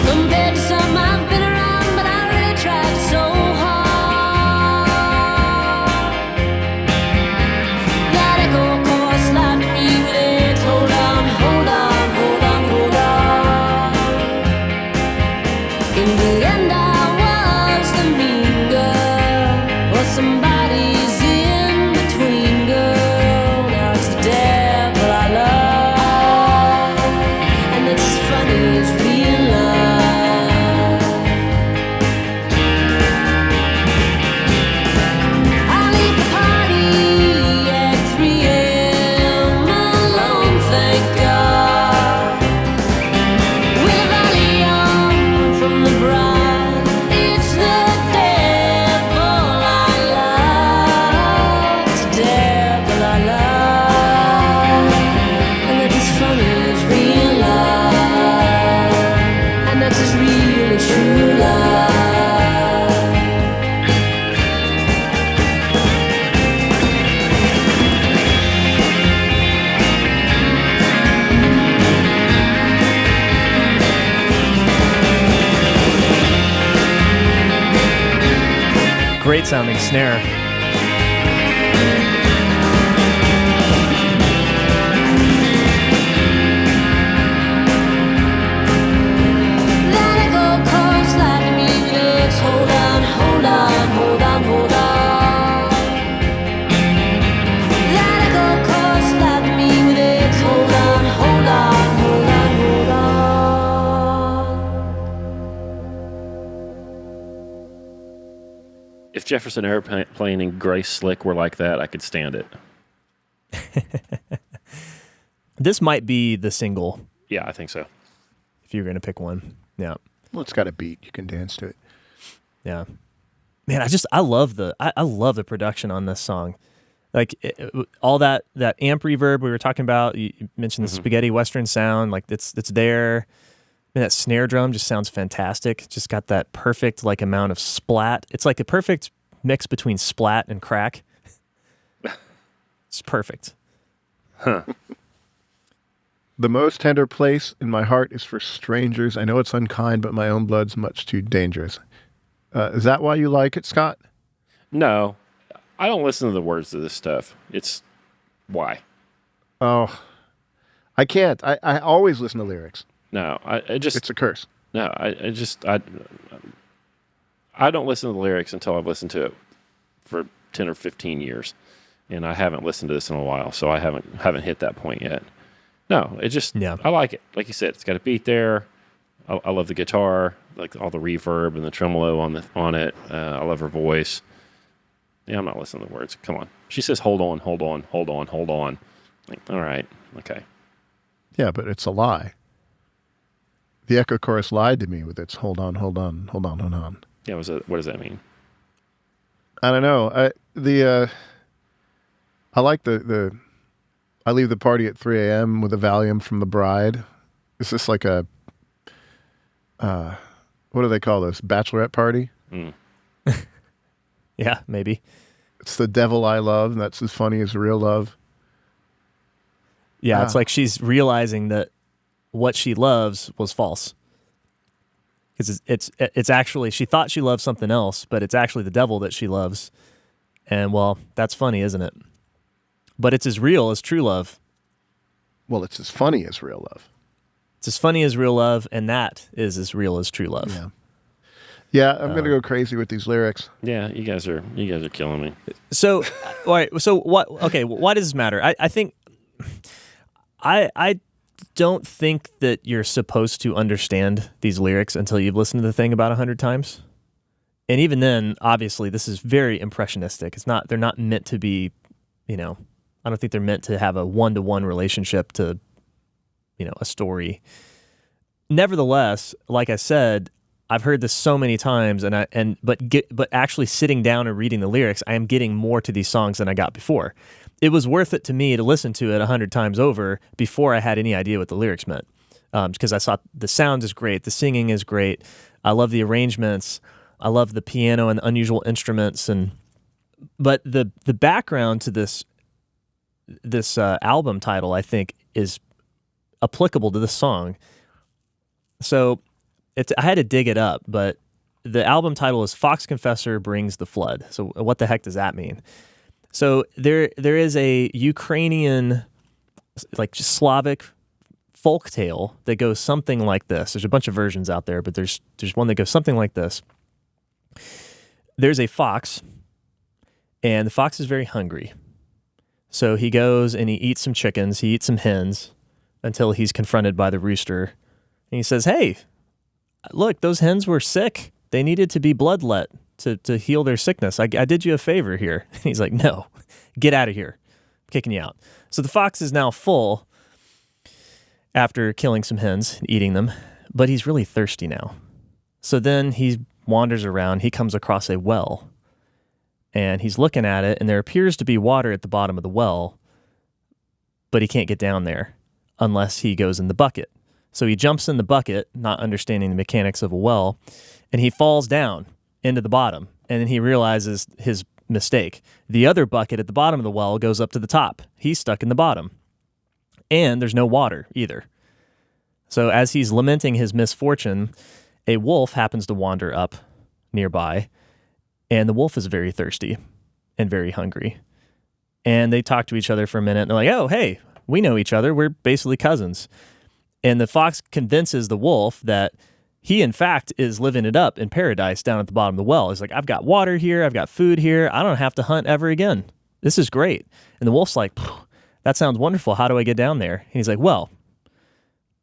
Compared to some I've been around, but I really tried so hard. That echo chorus like music. Hold on, hold on, hold on, hold on. In the end I was the mean girl, or somebody's in between girl. Now it's the devil I love, and it's as funny as real love. I leave the party at 3 a.m. alone, thank God. With a volume from the bride, it's the devil I love. It's the devil I love, and that's as funny as real love, and that's as real as true love. Great sounding snare. That echo chorus like music. Hold on, hold on, hold on, hold if Jefferson Airplane and Grace Slick were like that, I could stand it. This might be the single Yeah, I think so. if you're going to pick one. Yeah. Well, it's got a beat. You can dance to it. Yeah. Man, I love the production on this song. Like all that amp reverb we were talking about. You mentioned the spaghetti western sound. Like it's there. And that snare drum just sounds fantastic. Just got that perfect like amount of splat. It's like a perfect mix between splat and crack. It's perfect. Huh. The most tender place in my heart is for strangers. I know it's unkind, but my own blood's much too dangerous. Is that why you like it, Scott? No, I don't listen to the words to this stuff. It's why. Oh, I can't. I always listen to lyrics. No, I just It's a curse. no. I don't listen to the lyrics until I've listened to it for 10 or 15 years, and I haven't listened to this in a while, so I haven't hit that point yet. No, it just I like it. Like you said, it's got a beat there. I love the guitar, like all the reverb and the tremolo on it. I love her voice. Yeah, I'm not listening to the words. Come on. She says, "Hold on, hold on, hold on, hold on." Like, all right, okay. Yeah, but it's a lie. The echo chorus lied to me with its hold on, hold on, hold on, hold on. Yeah, what does that mean? I don't know. I like the I leave the party at 3 a.m. with a Valium from the bride. Is this like a what do they call this? Bachelorette party? Mm. Yeah, maybe. It's the devil I love. And that's as funny as real love. Yeah, it's like she's realizing that what she loves was false. Because it's actually, she thought she loved something else, but it's actually the devil that she loves. And well, that's funny, isn't it? But it's as real as true love. Well, it's as funny as real love. It's as funny as real love, and that is as real as true love. Yeah. Yeah, I'm gonna go crazy with these lyrics. Yeah, you guys are killing me. So, all right. So what? Okay, why does this matter? I think I don't think that you're supposed to understand these lyrics until you've listened to the thing about 100 times. And even then, obviously, this is very impressionistic. They're not meant to be, I don't think they're meant to have a one-to-one relationship to, a story. Nevertheless, like I said, I've heard this so many times, but actually sitting down and reading the lyrics, I am getting more to these songs than I got before. It was worth it to me to listen to it 100 times over before I had any idea what the lyrics meant. Because I saw the sound is great, the singing is great, I love the arrangements, I love the piano and the unusual instruments, but the background to this album title, I think, is applicable to this song. So I had to dig it up, but the album title is Fox Confessor Brings the Flood. So what the heck does that mean? So there is a Ukrainian, like Slavic folk tale that goes something like this. There's a bunch of versions out there, but there's one that goes something like this. There's a fox, and the fox is very hungry. So he goes and he eats some chickens, he eats some hens, until he's confronted by the rooster. And he says, "Hey, look, those hens were sick. They needed to be bloodlet to heal their sickness. I did you a favor here." And he's like, "No, get out of here. I'm kicking you out." So the fox is now full after killing some hens and eating them, but he's really thirsty now. So then he wanders around. He comes across a well, and he's looking at it, and there appears to be water at the bottom of the well, but he can't get down there unless he goes in the bucket. So he jumps in the bucket, not understanding the mechanics of a well, and he falls down into the bottom. And then he realizes his mistake. The other bucket at the bottom of the well goes up to the top. He's stuck in the bottom. And there's no water either. So as he's lamenting his misfortune, a wolf happens to wander up nearby, and the wolf is very thirsty and very hungry. And they talk to each other for a minute, and they're like, "Oh, hey, we know each other. We're basically cousins." And the fox convinces the wolf that he, in fact, is living it up in paradise down at the bottom of the well. He's like, "I've got water here. I've got food here. I don't have to hunt ever again. This is great." And the wolf's like, "That sounds wonderful. How do I get down there?" And he's like, "Well,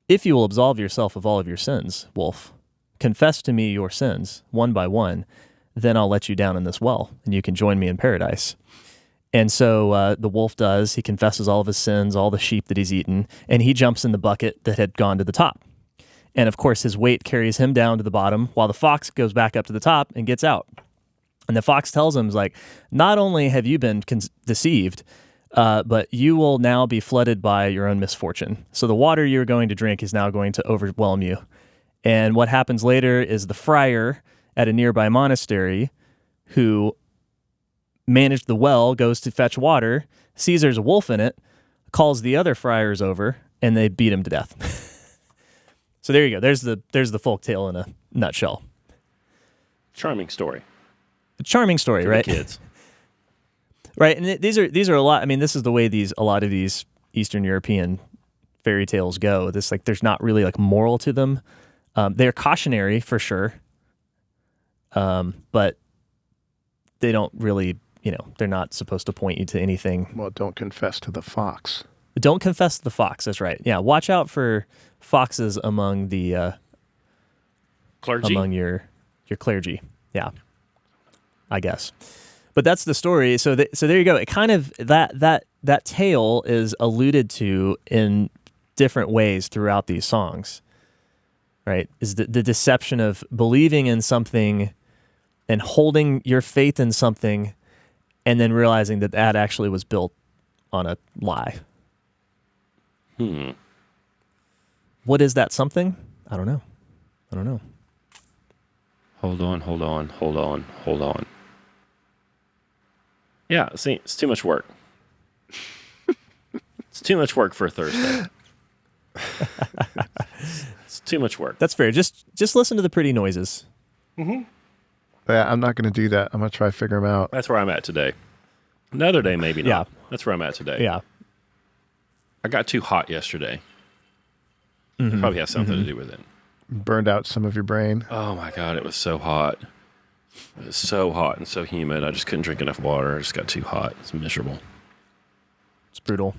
if you will absolve yourself of all of your sins, wolf, confess to me your sins one by one, then I'll let you down in this well, and you can join me in paradise. And so the wolf does. He confesses all of his sins, all the sheep that he's eaten, and he jumps in the bucket that had gone to the top. And of course, his weight carries him down to the bottom, while the fox goes back up to the top and gets out. And the fox tells him, like, not only have you been deceived, but you will now be flooded by your own misfortune. So the water you're going to drink is now going to overwhelm you. And what happens later is the friar at a nearby monastery who managed the well goes to fetch water, sees there's a wolf in it, calls the other friars over, and they beat him to death. So there you go. There's the folk tale in a nutshell. Charming story. A charming story, For right? the kids. Right, and these are a lot. I mean, this is the way a lot of these Eastern European fairy tales go. There's not really like moral to them. They're cautionary for sure, but they don't really, they're not supposed to point you to anything. Well, don't confess to the fox. Don't confess to the fox. That's right. Yeah, watch out for foxes among the Clergy? among your clergy. Yeah, I guess. But that's the story. So there you go. It kind of that tale is alluded to in different ways throughout these songs. Right? Is the deception of believing in something and holding your faith in something, and then realizing that actually was built on a lie. What is that something? I don't know. Hold on. Yeah, see, it's too much work. It's too much work for a Thursday. It's too much work. That's fair. Just listen to the pretty noises. Yeah, I'm not going to do that. I'm going to try to figure them out. That's where I'm at today. Another day, maybe not. Yeah. That's where I'm at today. Yeah. I got too hot yesterday. It probably has something to do with it. Burned out some of your brain. Oh my God, it was so hot. It was so hot and so humid. I just couldn't drink enough water. I just got too hot. It's miserable. It's brutal.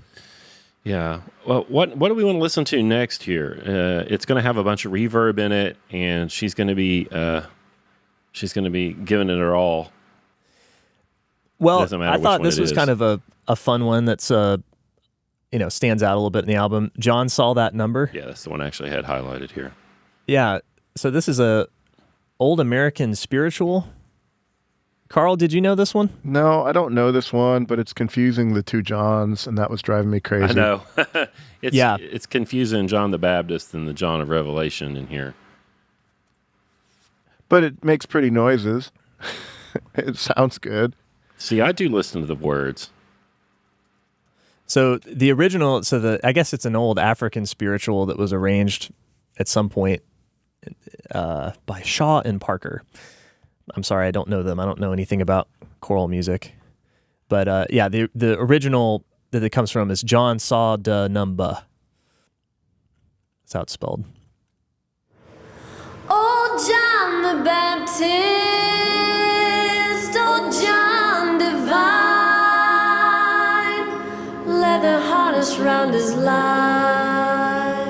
Yeah. Well, what do we want to listen to next here? It's going to have a bunch of reverb in it, and she's going to be giving it her all. Well, Doesn't matter I which thought one this it was is. kind of a fun one that's stands out a little bit in the album. John Saw That Number. Yeah, that's the one I actually had highlighted here. Yeah. So this is a old American spiritual. Karl, did you know this one? No, I don't know this one, but it's confusing the two Johns, and that was driving me crazy. I know. Yeah. It's confusing John the Baptist and the John of Revelation in here. But it makes pretty noises. It sounds good. See, I do listen to the words. So the original, I guess it's an old African spiritual that was arranged at some point by Shaw and Parker. I'm sorry, I don't know them. I don't know anything about choral music. But the original that it comes from is John Saw Da Numba. That's how it's spelled. Oh, John the Baptist, oh, John divine, leather harness round his line.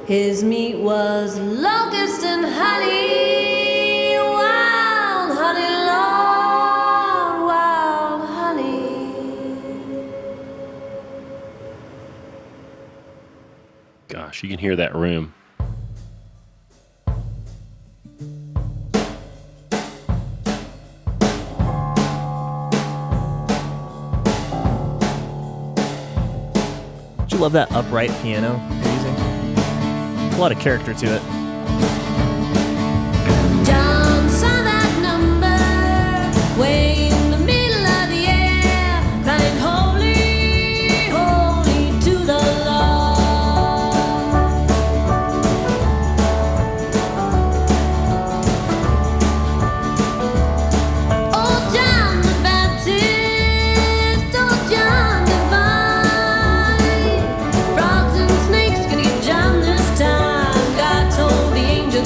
His meat was locust and honey, wild honey, Lord, wild honey. Gosh, you can hear that room. Did you love that upright piano you're using? A lot of character to it. John saw that number way in the middle of the air, crying holy, holy to the Lord. Oh, John the Baptist, oh, John divine, frogs and snakes gonna get John this time. God told the angel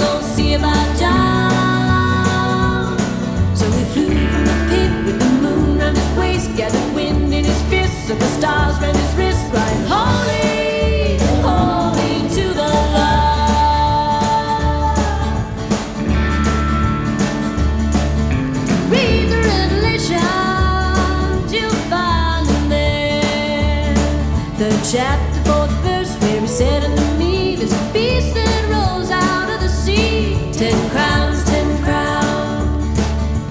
chapter 4th verse where he said unto me, there's a beast that rolls out of the sea. 10 crowns, 10 crowns.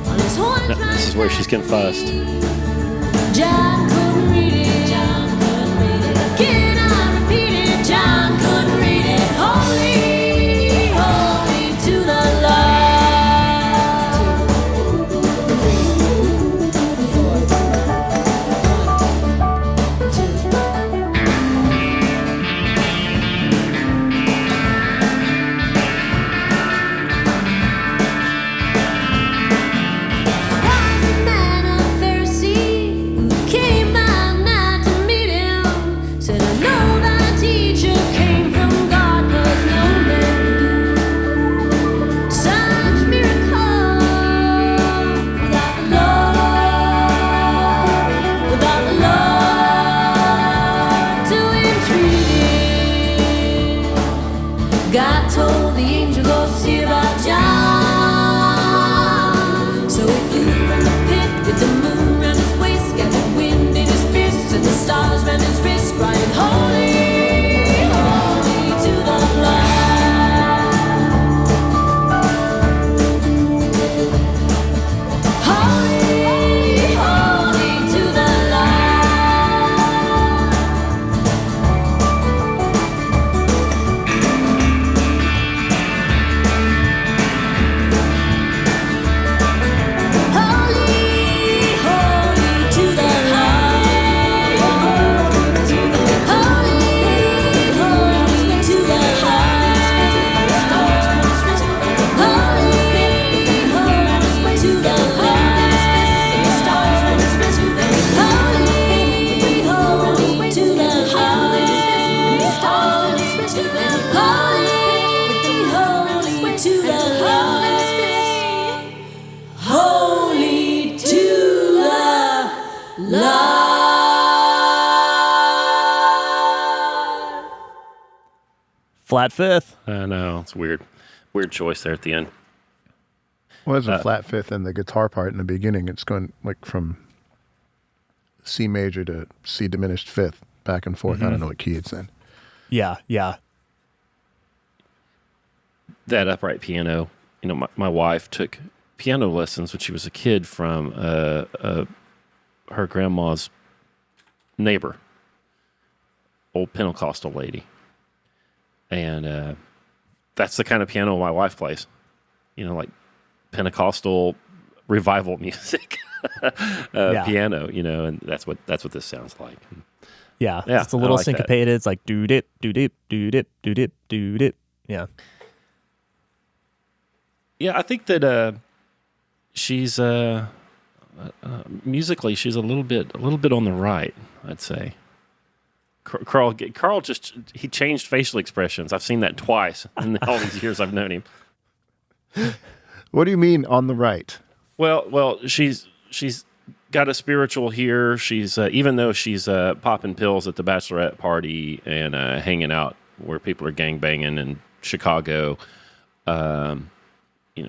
On his horns This is where she's getting fussed. John couldn't read it. John couldn't read it. Again I repeat it. John couldn't read it. Holy, holy to the Lord. 5th. I know, it's weird. Weird choice there at the end. Well, there's a flat 5th in the guitar part in the beginning. It's going like from C major to C diminished 5th, back and forth. I don't know what key it's in. Yeah. That upright piano, my wife took piano lessons when she was a kid from her grandma's neighbor, old Pentecostal lady. And that's the kind of piano my wife plays, like Pentecostal revival music piano, and that's what this sounds like. Yeah. It's a little like syncopated. It's like doo-dip, doo-dip, doo-dip, doo-dip, doo-dip. Yeah. Yeah, I think that she's musically she's a little bit on the right, I'd say. Karl he changed facial expressions. I've seen that twice in all these years I've known him. What do you mean on the right? Well, she's got a spiritual here. She's even though she's popping pills at the bachelorette party and hanging out where people are gangbanging in Chicago.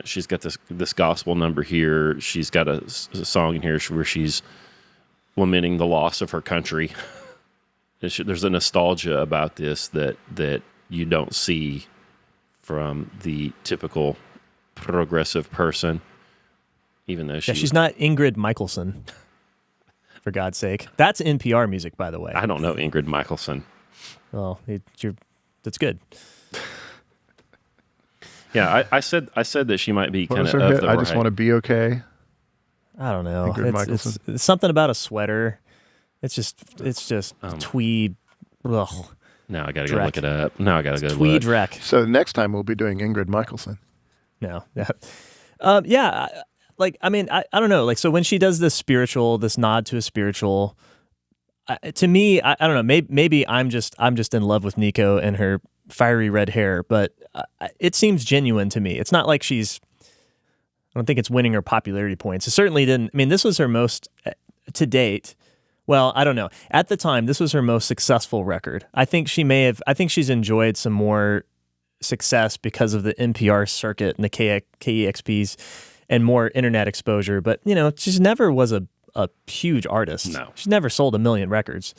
She's got this gospel number here. She's got a song in here where she's lamenting the loss of her country. There's a nostalgia about this that you don't see from the typical progressive person, even though she's not Ingrid Michaelson, for God's sake. That's NPR music, by the way. I don't know Ingrid Michaelson. Well, that's good. Yeah, I said that she might be kind of her hit? the I right. just want to be okay. I don't know. Ingrid It's something about a sweater. It's just tweed. Ugh. Now I got to go look it up. Now I got to go tweed look. wreck. So next time we'll be doing Ingrid Michaelson. No. Yeah. I don't know. So when she does this nod to a spiritual, to me, I don't know. Maybe I'm just in love with Neko and her fiery red hair, but it seems genuine to me. It's not like I don't think it's winning her popularity points. It certainly didn't. I mean, this was her most to date. Well, I don't know. At the time, this was her most successful record. I think she's enjoyed some more success because of the NPR circuit and the KEXPs and more internet exposure. But, she never was a huge artist. No. She never sold 1 million records.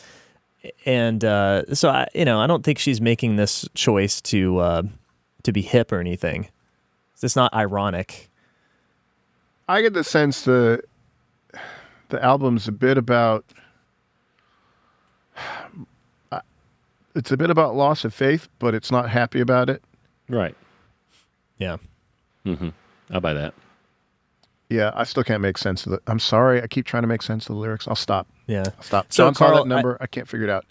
And so I don't think she's making this choice to be hip or anything. It's not ironic. I get the sense the album's a bit about it's a bit about loss of faith, but it's not happy about it. Right. Yeah. I'll buy that. Yeah, I still can't make sense of it. I'm sorry. I keep trying to make sense of the lyrics. I'll stop. Yeah. I'll stop. So, John saw Karl, that number. I can't figure it out.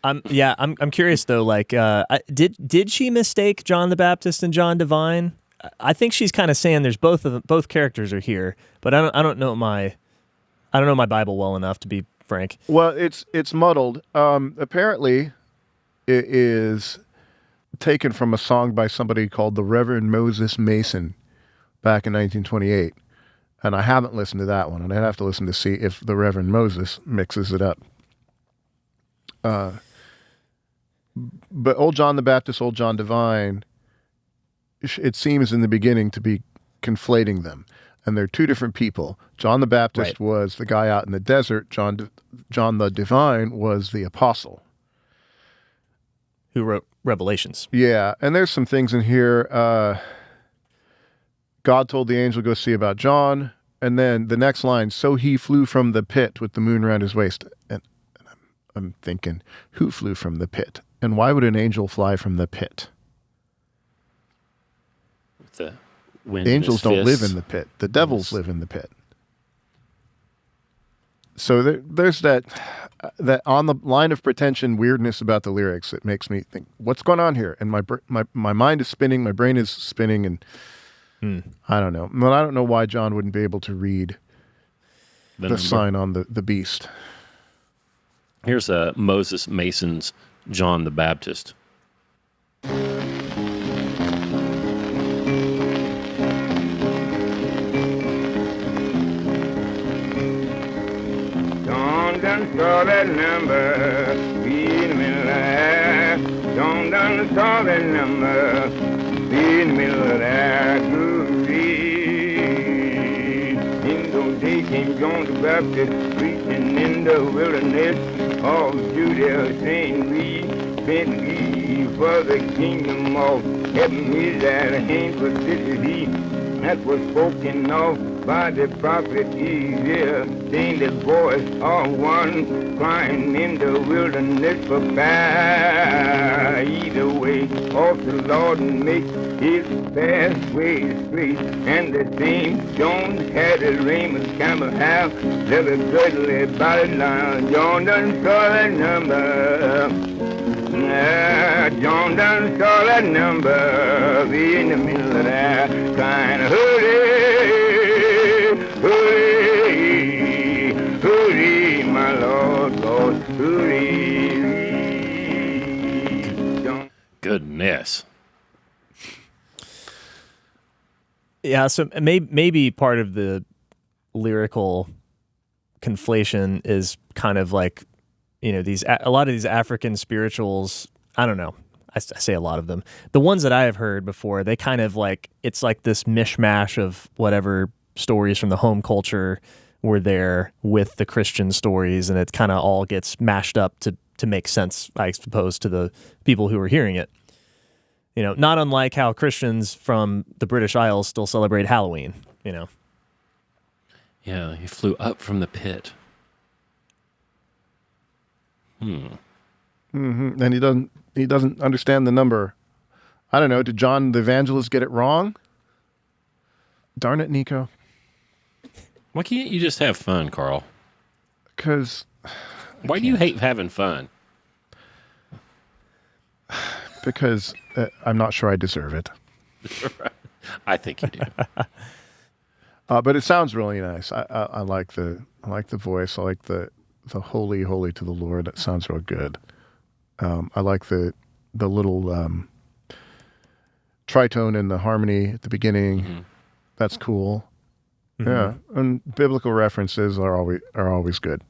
I'm curious though. Like, did she mistake John the Baptist and John Divine? I think she's kind of saying there's both of them, both characters are here, but I don't know my Bible well enough to be frank. Well, it's muddled. Apparently, it is taken from a song by somebody called the Reverend Moses Mason back in 1928. And I haven't listened to that one, and I'd have to listen to see if the Reverend Moses mixes it up. But Old John the Baptist, Old John Divine, it seems in the beginning to be conflating them. And they're two different people. John the Baptist was the guy out in the desert. John the Divine was the apostle. Who wrote Revelations. Yeah, and there's some things in here. God told the angel, go see about John. And then the next line, so he flew from the pit with the moon around his waist. And I'm thinking, who flew from the pit? And why would an angel fly from the pit? With the wind Angels in his don't live fists. in the pit. The devils live in the pit. So there's that on the line of pretension weirdness about the lyrics that makes me think, what's going on here? And my mind is spinning, my brain is spinning, and I don't know. Well, I don't know why John wouldn't be able to read the sign on the beast. Here's Moses Mason's John the Baptist. Don't done saw that number, feed me life. Don't done saw that number, feed me life. In those days came John the Baptist, preaching in the wilderness of Judea, saying, repent ye, for the kingdom of heaven is at hand. For this is he that was spoken of by the prophet Isaiah, saying the voice of one crying in the wilderness, prepare either way of the Lord and make his pathway straight. And the same John had a raiment camel hair, never girdle about it line. John done saw that number. John done saw that number, be in the middle of that kind of hurry, hurry, hurry, my Lord, Lord, hurry. Goodness. Yeah, so maybe part of the lyrical conflation is kind of like, a lot of these African spirituals, I don't know. I say a lot of them. The ones that I have heard before, they kind of like, it's like this mishmash of whatever stories from the home culture were there with the Christian stories, and it kind of all gets mashed up to make sense, I suppose, to the people who are hearing it. Not unlike how Christians from the British Isles still celebrate Halloween, Yeah, he flew up from the pit. Mm-hmm. And he doesn't understand the number. I don't know. Did John the Evangelist get it wrong? Darn it, Neko. Why can't you just have fun, Karl? Because why do you hate having fun? Because I'm not sure I deserve it. I think you do. But it sounds really nice. I like the voice. I like the holy, holy to the Lord. That sounds real good. I like the little tritone and the harmony at the beginning. Mm-hmm. That's cool. Mm-hmm. Yeah, and biblical references are always good.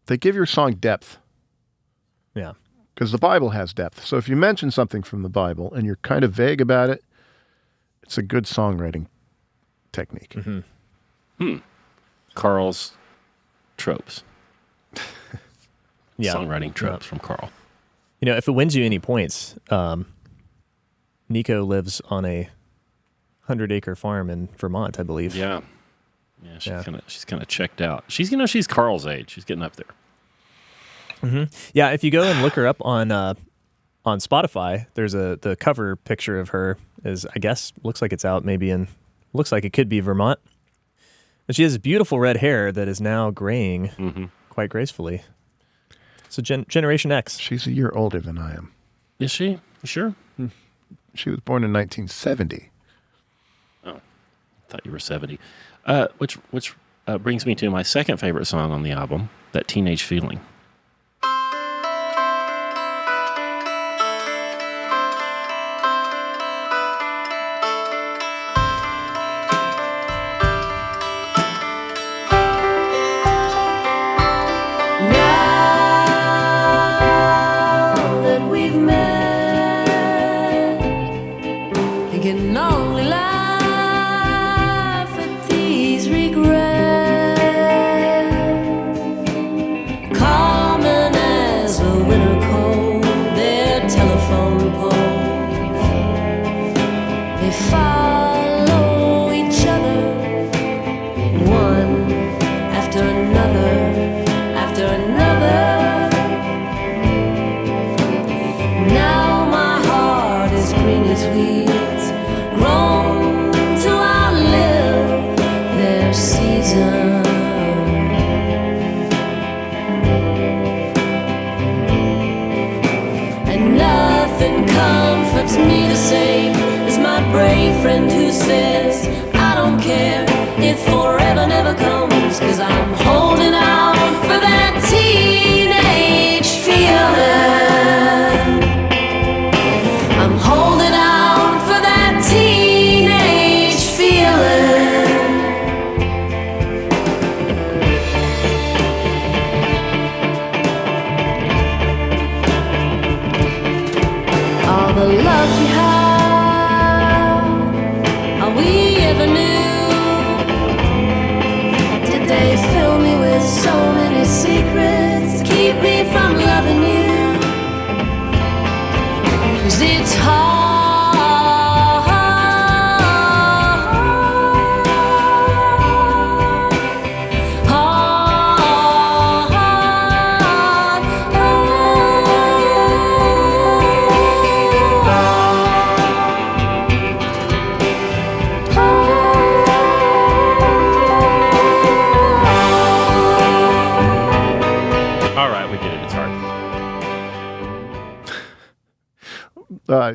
They give your song depth. Yeah. Because the Bible has depth. So if you mention something from the Bible and you're kind of vague about it, it's a good songwriting technique. Mm-hmm. Karl's tropes. songwriting tropes from Karl. If it wins you any points, Neko lives on a 100-acre farm in Vermont, I believe. Yeah. Yeah, she's kind of checked out. She's Karl's age. She's getting up there. Mm-hmm. Yeah, if you go and look her up on Spotify, there's the cover picture of her is, I guess, looks like it's out looks like it could be Vermont. And she has beautiful red hair that is now graying quite gracefully. So Generation X. She's a year older than I am. Is she? You sure? She was born in 1970. Oh, I thought you were 70. Which brings me to my second favorite song on the album, That Teenage Feeling.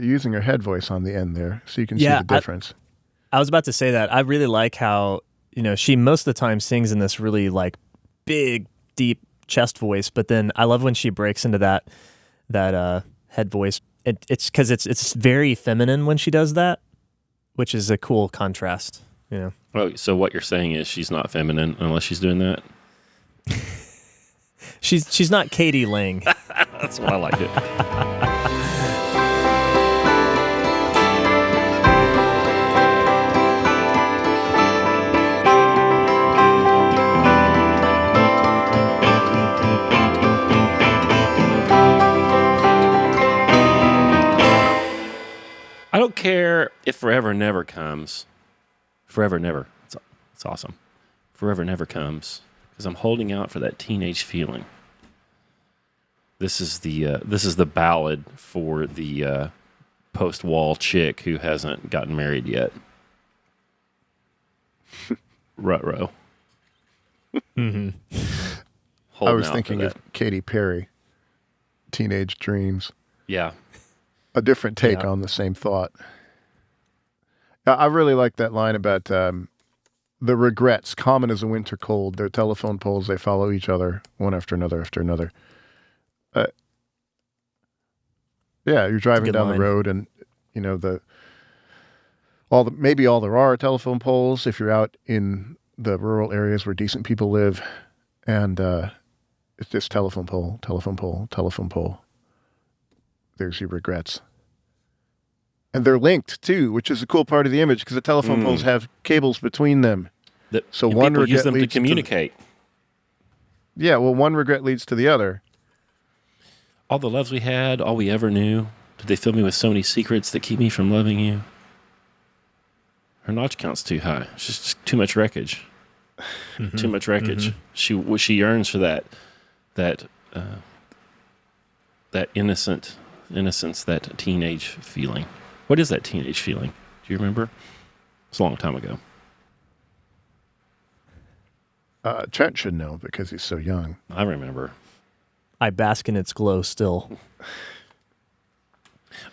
Using her head voice on the end there, so you can see the difference. I was about to say that. I really like how, she most of the time sings in this really like big, deep chest voice, but then I love when she breaks into that head voice. It's because it's very feminine when she does that, which is a cool contrast. Oh, so what you're saying is she's not feminine unless she's doing that? She's not Katie Lang. That's why I like it. I don't care if Forever Never comes. Forever Never. It's awesome. Forever Never comes because I'm holding out for that teenage feeling. This is the ballad for the post-wall chick who hasn't gotten married yet. Ruh-roh. I was thinking of Katy Perry, Teenage Dreams. Yeah. A different take on the same thought. I really like that line about the regrets, common as a winter cold. They're telephone poles. They follow each other, one after another after another. You're driving down the road, and maybe all there are telephone poles if you're out in the rural areas where decent people live, and it's just telephone pole, telephone pole, telephone pole. There's your regrets. And they're linked, too, which is a cool part of the image, because the telephone poles have cables between them. So one regret use them to communicate. One regret leads to the other. all the loves we had, all we ever knew. Did they fill me with so many secrets that keep me from loving you? Her notch count's too high. It's just too much wreckage. Too much wreckage. She yearns for that innocence, that teenage feeling. What is that teenage feeling? Do you remember? It's a long time ago. Trent should know because he's so young. I remember. I bask in its glow still.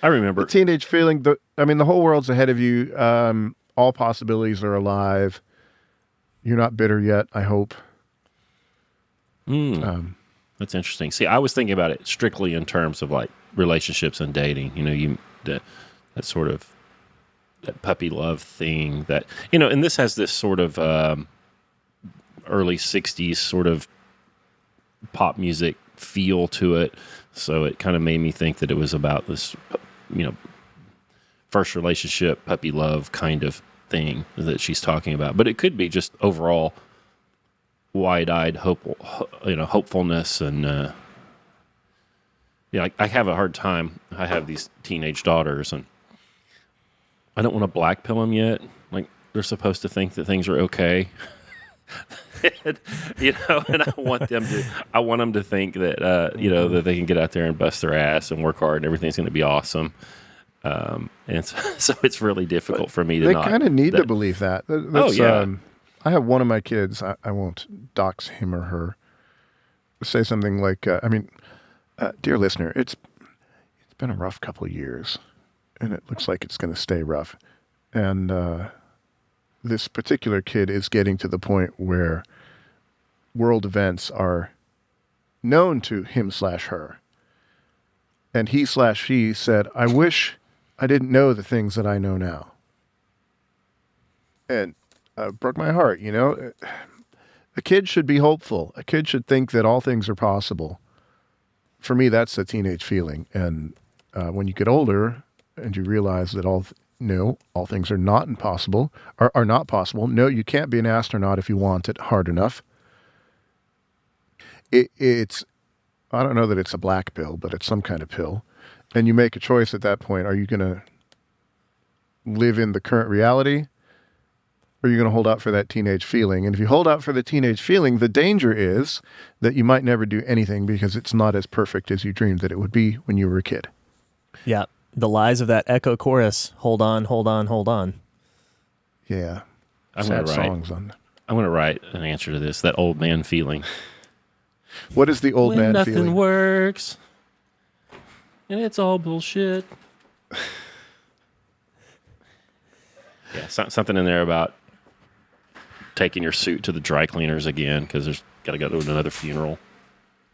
I remember. The teenage feeling, the whole world's ahead of you. All possibilities are alive. You're not bitter yet, I hope. That's interesting. See, I was thinking about it strictly in terms of like relationships and dating. You know, that sort of that puppy love thing that, you know, and this has this sort of early 60s sort of pop music feel to it. So it kind of made me think that it was about this, you know, first relationship, puppy love kind of thing that she's talking about. But it could be just overall wide-eyed hopefulness and I have a hard time. I have these teenage daughters and I don't want to black pill them yet. Like they're supposed to think that things are okay. And, you know, and I want them to think that you know, that they can get out there and bust their ass and work hard and everything's going to be awesome. And so it's really difficult for me to They not. kind of need to believe that. That's, yeah. I have one of my kids, I won't dox him or her, say something like, dear listener, it's been a rough couple of years, and it looks like it's going to stay rough. And this particular kid is getting to the point where world events are known to him/her. And he/she said, I wish I didn't know the things that I know now. And broke my heart, you know. A kid should be hopeful. A kid should think that all things are possible. For me, that's a teenage feeling. And when you get older and you realize that all things are not impossible, are not possible. No, you can't be an astronaut if you want it hard enough. It's, I don't know that it's a black pill, but it's some kind of pill. And you make a choice at that point. Are you going to live in the current reality? Or are you going to hold out for that teenage feeling? And if you hold out for the teenage feeling, the danger is that you might never do anything because it's not as perfect as you dreamed that it would be when you were a kid. Yeah. The lies of that echo chorus. Hold on, hold on, hold on. Yeah. I'm Sad going songs on. I'm going to write an answer to this. That old man feeling. What is the old when man nothing feeling? works and it's all bullshit. Yeah, something in there about taking your suit to the dry cleaners again because there's got to go to another funeral.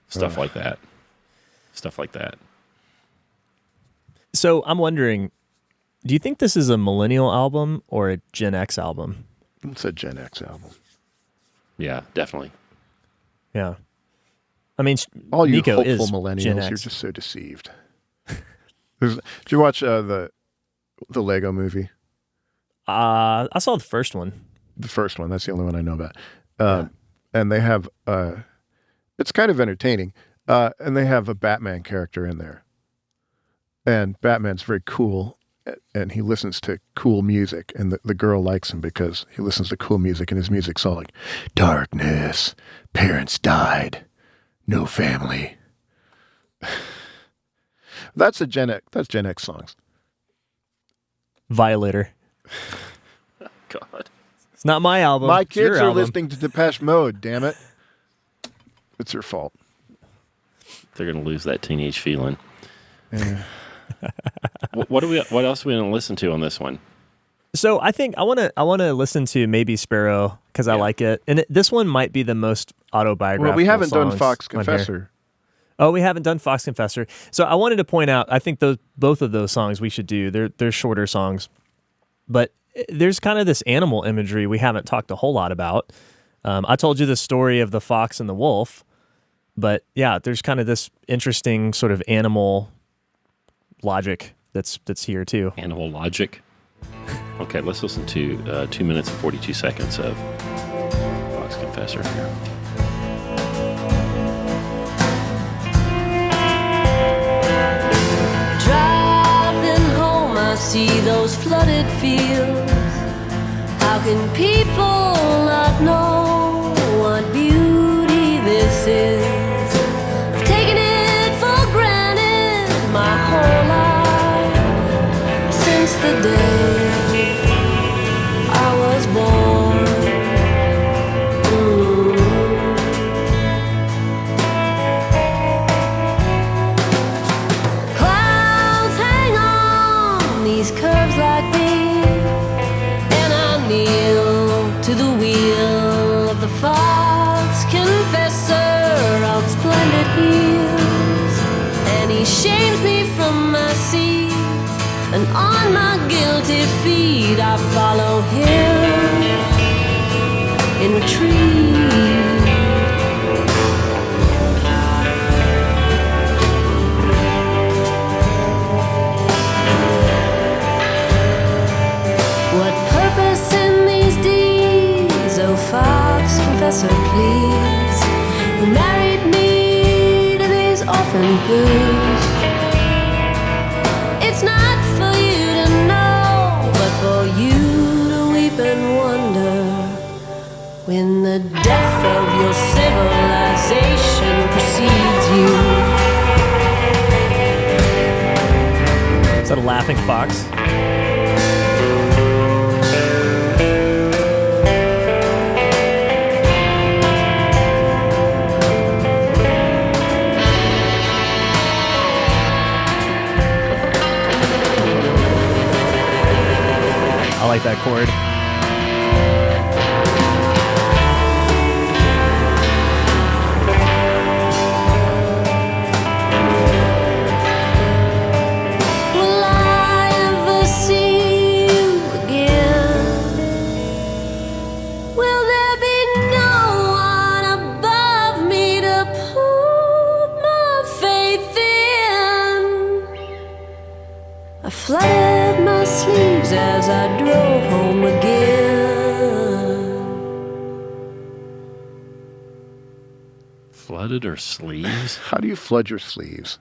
Stuff like that. So I'm wondering, do you think this is a millennial album or a Gen X album? It's a Gen X album. Yeah, definitely. Yeah. I mean, All you Neko hopeful is millennials, Gen X. you're just so deceived. Did you watch the Lego movie? I saw the first one. The first one. That's the only one I know about. And they have, it's kind of entertaining. And they have a Batman character in there. And Batman's very cool. And he listens to cool music. And the girl likes him because he listens to cool music. And his music's all like, darkness, parents died, no family. That's Gen X songs. Violator. God. It's not my album. My It's your kids are album. listening to Depeche Mode, damn it. It's your fault. They're going to lose that teenage feeling. Yeah. What else are we going to listen to on this one? So I think I want to listen to Maybe Sparrow because I like it, and this one might be the most autobiographical. Well, we haven't done songs Fox on here. Confessor. Oh, we haven't done Fox Confessor. So I wanted to point out, I think both of those songs we should do. They're shorter songs, but there's kind of this animal imagery we haven't talked a whole lot about. I told you the story of the fox and the wolf, but yeah, there's kind of this interesting sort of animal logic that's here too. Animal logic. Okay, let's listen to 2 minutes and 42 seconds of Fox Confessor here. see those flooded fields. How can people not know what beauty this is? I've taken it for granted my whole life since the day I was born. Clouds hang on these curves like me, and I kneel to the wheel of the fox confessor on splendid heels, and he shames me from my seat, and on my guilty feet I follow him in retreat. What purpose in these deeds, oh fox confessor, please, who married me to these orphan blues? It's not for you to know, but for you to weep and wonder when the death of your civilization precedes you. Is that a laughing fox? I like that chord. Will I ever see you again? Will there be no one above me to put my faith in? I flooded my sleeves as I drove home again. Flooded or sleeves? How do you flood your sleeves?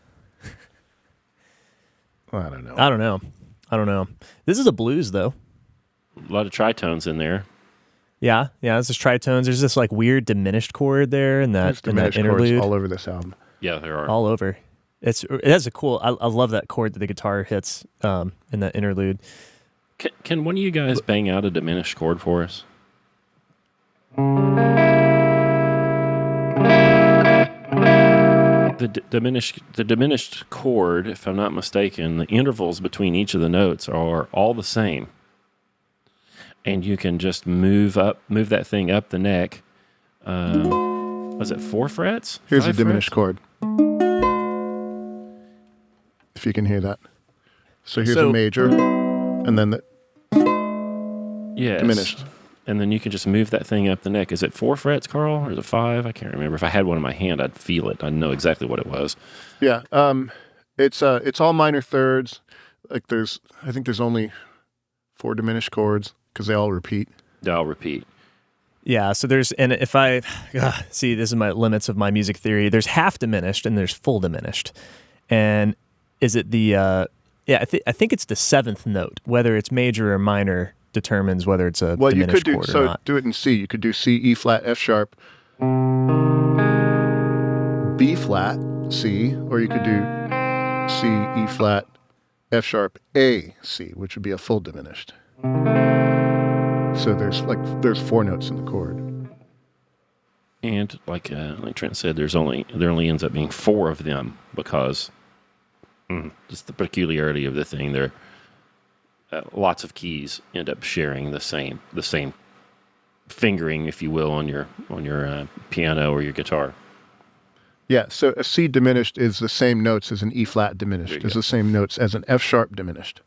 I don't know. I don't know. This is a blues though. A lot of tritones in there. Yeah. This is tritones. There's this like weird diminished chord there in There's that diminished chords interlude. all over this album. Yeah, there are. All over. It has a cool. I love that chord that the guitar hits in that interlude. Can one of you guys bang out a diminished chord for us? The diminished chord, if I'm not mistaken, the intervals between each of the notes are all the same, and you can just move that thing up the neck. Was it 4 frets? Here's a 5 diminished frets? chord. If you can hear that. So here's So- a major, and then the Yes. diminished. And then you can just move that thing up the neck. Is it 4 frets, Karl, or is it 5? I can't remember. If I had one in my hand, I'd feel it. I'd know exactly what it was. Yeah, it's all minor thirds. Like I think there's only 4 diminished chords because they all repeat. I'll repeat. Yeah, so and if I see, this is my limits of my music theory. There's half diminished and there's full diminished. And is it the I think it's the 7th note, whether it's major or minor determines whether it's a Well, you diminished could chord or not. do it in C. You could do C, E flat, F sharp, B flat, C, or you could do C, E flat, F sharp, A, C, which would be a full diminished. So there's 4 notes in the chord. And like Trent said, there only ends up being 4 of them because just the peculiarity of the thing. There, lots of keys end up sharing the same fingering, if you will, on your piano or your guitar. Yeah, so a C diminished is the same notes as an E flat diminished. There you Is go. the same notes as an F sharp diminished.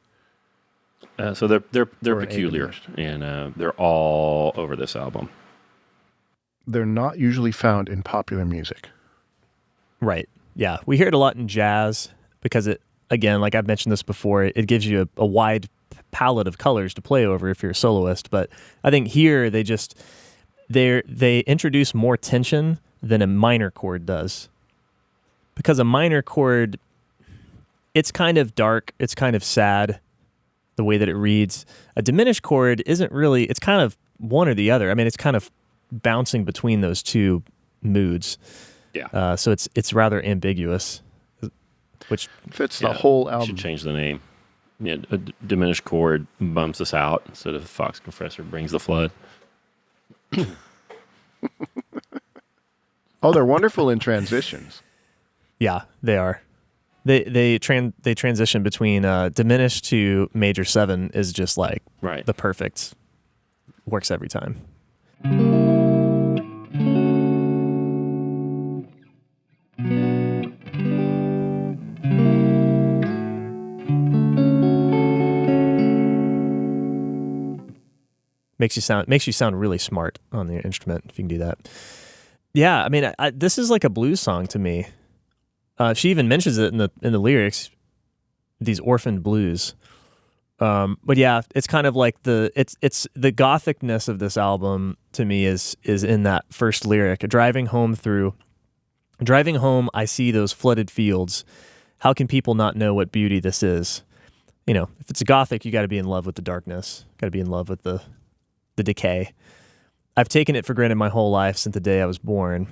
So they're Or A peculiar, diminished. and they're all over this album. They're not usually found in popular music. Right. Yeah. We hear it a lot in jazz because it, again, like I've mentioned this before, it gives you a wide palette of colors to play over if you're a soloist. But I think here they introduce more tension than a minor chord does. Because a minor chord, it's kind of dark, it's kind of sad. the way that it reads. A diminished chord isn't really, it's kind of one or the other. I mean, it's kind of bouncing between those two moods. Yeah. So it's rather ambiguous, which fits the whole You album. should change the name. Yeah, a diminished chord bumps us out instead of Fox Confessor brings the flood. Oh, they're wonderful in transitions. yeah, they are. They transition between diminished to major 7 is just like Right. the perfect, works every time. Makes you sound really smart on the instrument if you can do that. Yeah, I mean, this is like a blues song to me. She even mentions it in the lyrics, these orphan blues. But yeah, it's kind of like it's the gothicness of this album to me is in that first lyric. Driving home, I see those flooded fields. How can people not know what beauty this is? You know, if it's a gothic, you got to be in love with the darkness. Got to be in love with the decay. I've taken it for granted my whole life since the day I was born.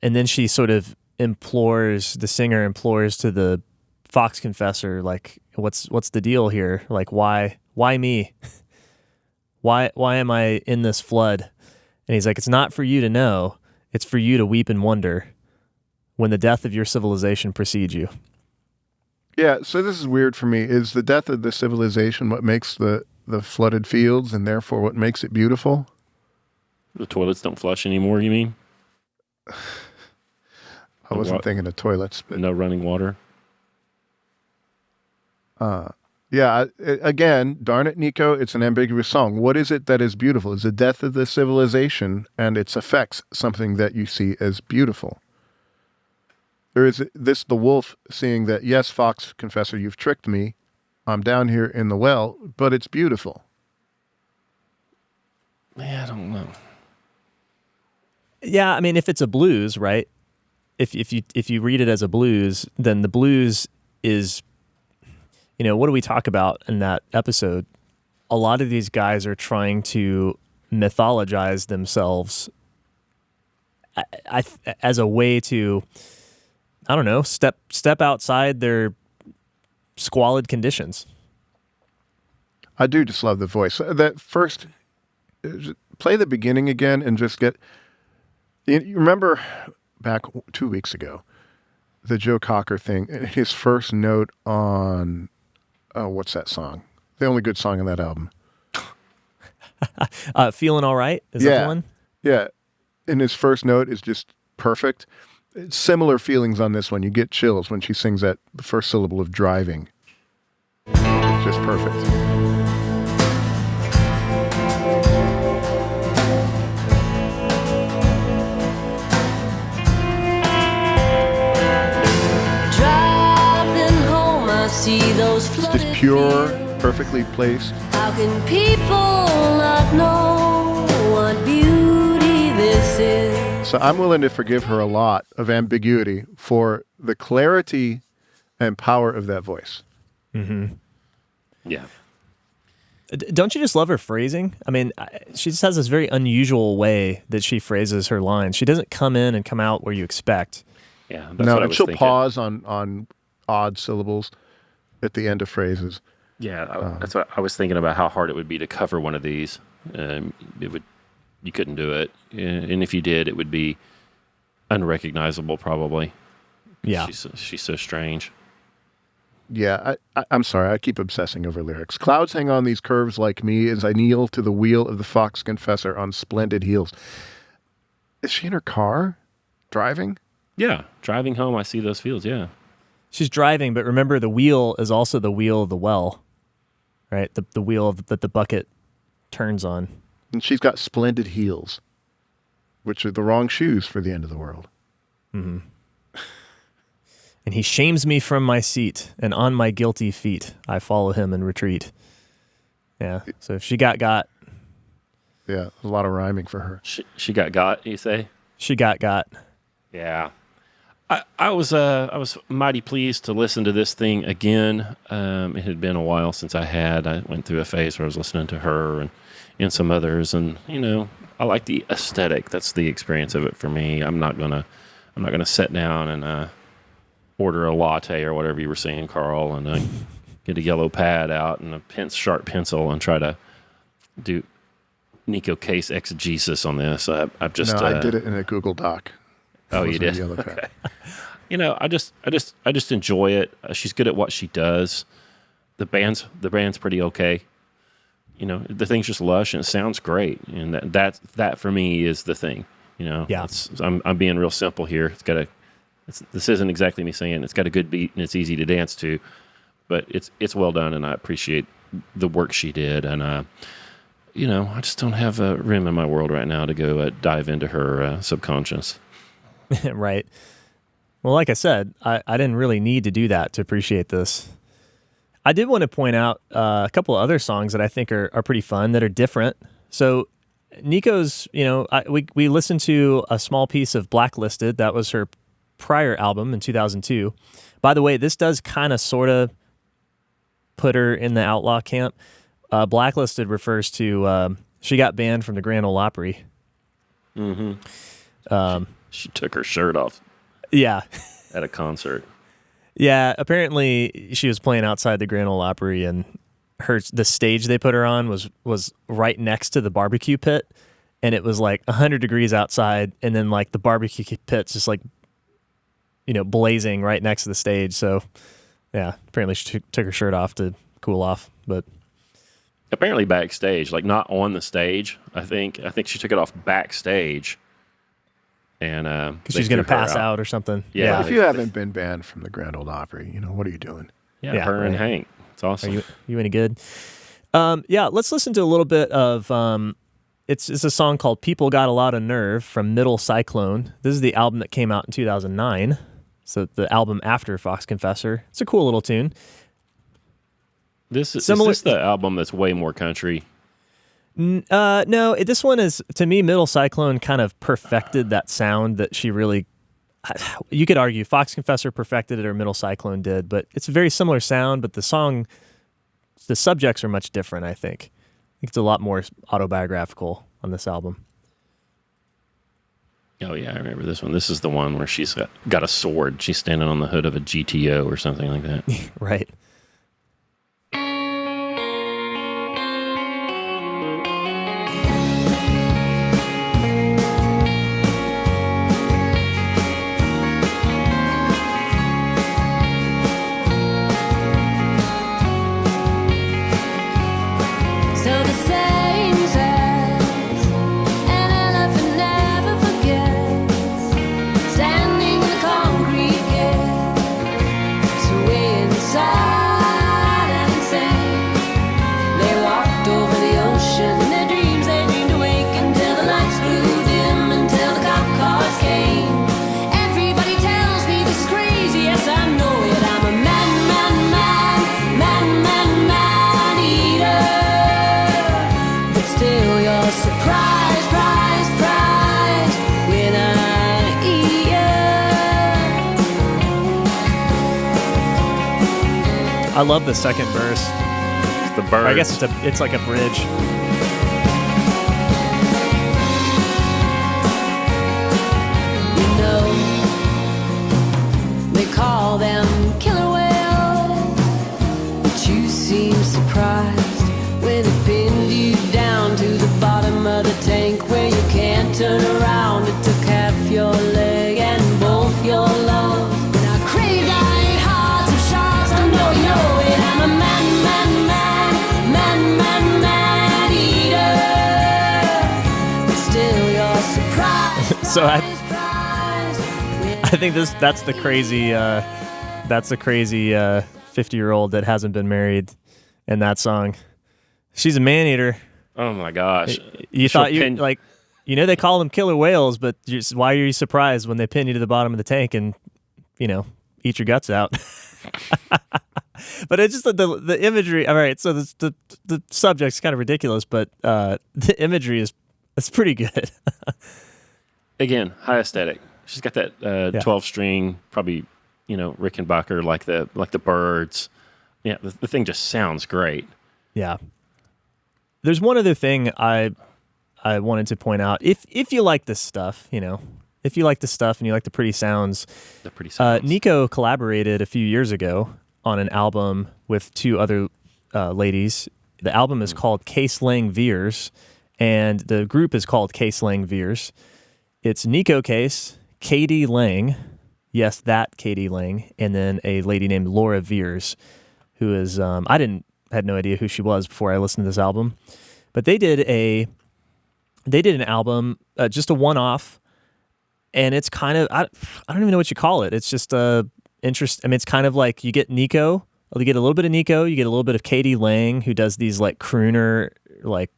And then she sort of the singer implores to the Fox Confessor, like, what's the deal here? Like, why me? Why am I in this flood? And he's like, it's not for you to know. It's for you to weep and wonder when the death of your civilization precedes you. Yeah, so this is weird for me. Is the death of the civilization what makes the flooded fields and therefore what makes it beautiful? The toilets don't flush anymore, you mean? I wasn't thinking of toilets. But, No running water? again, darn it, Neko, it's an ambiguous song. What is it that is beautiful? Is the death of the civilization and its effects something that you see as beautiful? Or is this the wolf seeing that, yes, Fox Confessor, you've tricked me. I'm down here in the well, but it's beautiful. Yeah, I don't know. Yeah, I mean, if it's a blues, right? If you read it as a blues, then the blues is, you know, what do we talk about in that episode? A lot of these guys are trying to mythologize themselves as a way to, I don't know, step outside their squalid conditions. I do just love the voice. That first, play the beginning again and just get. You remember back 2 weeks ago, the Joe Cocker thing, his first note on, what's that song? The only good song on that album. Feeling All Right? Is that the one? Yeah. And his first note is just perfect. It's similar feelings on this one. You get chills when she sings that the first syllable of driving. It's just perfect. See those It's flooded just pure, fields. perfectly placed. How can people not know what beauty this is? So I'm willing to forgive her a lot of ambiguity for the clarity and power of that voice. Mm-hmm. Yeah. Don't you just love her phrasing? I mean, she just has this very unusual way that she phrases her lines. She doesn't come in and come out where you expect. Yeah. That's No, what I and was she'll thinking. pause on odd syllables at the end of phrases. Yeah, that's what I was thinking about, how hard it would be to cover one of these. You couldn't do it, and if you did, it would be unrecognizable probably. Yeah. She's so strange. Yeah, I'm sorry. I keep obsessing over lyrics. Clouds hang on these curves like me as I kneel to the wheel of the Fox Confessor on splendid heels. Is she in her car driving? Yeah, driving home, I see those fields. Yeah. She's driving, but remember the wheel is also the wheel of the well, right? The wheel that the bucket turns on. And she's got splendid heels, which are the wrong shoes for the end of the world. Mm-hmm. And he shames me from my seat, and on my guilty feet I follow him and retreat. Yeah, so she got. Yeah, a lot of rhyming for her. She got, you say? She got. Yeah. I was mighty pleased to listen to this thing again. It had been a while since I went through a phase where I was listening to her and some others, and I like the aesthetic. That's the experience of it for me. I'm not gonna sit down and order a latte or whatever you were saying, Karl, and get a yellow pad out and a sharp pencil and try to do Neko Case exegesis on this. I've just I did it in a Google Doc. Oh, you did? Okay. I just enjoy it. She's good at what she does. The band's pretty okay. The thing's just lush and it sounds great, and that for me is the thing. Yeah. I'm being real simple here. This isn't exactly me saying it's got a good beat and it's easy to dance to, but it's well done, and I appreciate the work she did. And I just don't have a room in my world right now to go dive into her subconscious. Right. Well, like I said, I didn't really need to do that to appreciate this. I did want to point out a couple of other songs that I think are pretty fun, that are different. So Neko's, we listened to a small piece of Blacklisted. That was her prior album in 2002. By the way, this does kind of sort of put her in the outlaw camp. Blacklisted refers to she got banned from the Grand Ole Opry. Mm-hmm. She took her shirt off. Yeah. At a concert. Yeah, apparently she was playing outside the Grand Ole Opry, and the stage they put her on was right next to the barbecue pit, and it was like 100 degrees outside, and then like the barbecue pit's just like blazing right next to the stage. So yeah, apparently she took her shirt off to cool off, but apparently backstage, like not on the stage. I think she took it off backstage. And because she's going to pass out or something. Yeah. If you haven't been banned from the Grand Ole Opry, what are you doing? Yeah, her and Hank. It's awesome. Are you any good? Let's listen to a little bit of. It's a song called "People Got a Lot of Nerve" from Middle Cyclone. This is the album that came out in 2009. So the album after Fox Confessor. It's a cool little tune. Is this the album that's way more country? No, this one is, to me, Middle Cyclone kind of perfected that sound that she really, you could argue Fox Confessor perfected it or Middle Cyclone did, but it's a very similar sound, but the subjects are much different, I think. It's a lot more autobiographical on this album. Oh, yeah, I remember this one. This is the one where she's got a sword. She's standing on the hood of a GTO or something like that. Right. I love the second verse. It's the birds. I guess it's like a bridge. They call them killer whales, but you seem surprised when it pinned you down to the bottom of the tank where you can't turn around. It took half your leg and both your lungs. When I craved, I ate hearts of sharks. I know you know it. I'm a man eater, but still you're surprised. So I think that's the crazy 50-year-old that hasn't been married in that song. She's a man eater. Oh my gosh! You thought they call them killer whales, but why are you surprised when they pin you to the bottom of the tank and eat your guts out? But it's just the imagery. All right, so the subject's kind of ridiculous, but the imagery it's pretty good. Again, high aesthetic. She's got that 12-string, probably, Rickenbacker, like the Birds. Yeah, the thing just sounds great. Yeah. There's one other thing I wanted to point out. If you like this stuff, if you like the stuff and you like the pretty sounds, Neko collaborated a few years ago on an album with two other ladies. The album is called Case Lang Veers, and the group is called Case Lang Veers. It's Neko Case, Katie Lang, yes, that Katie Lang, and then a lady named Laura Veers, who is had no idea who she was before I listened to this album, but they did an album, just a one-off, and it's kind of I don't even know what you call it. It's just it's kind of like you get Neko, you get a little bit of Neko, you get a little bit of Katie Lang, who does these like crooner, like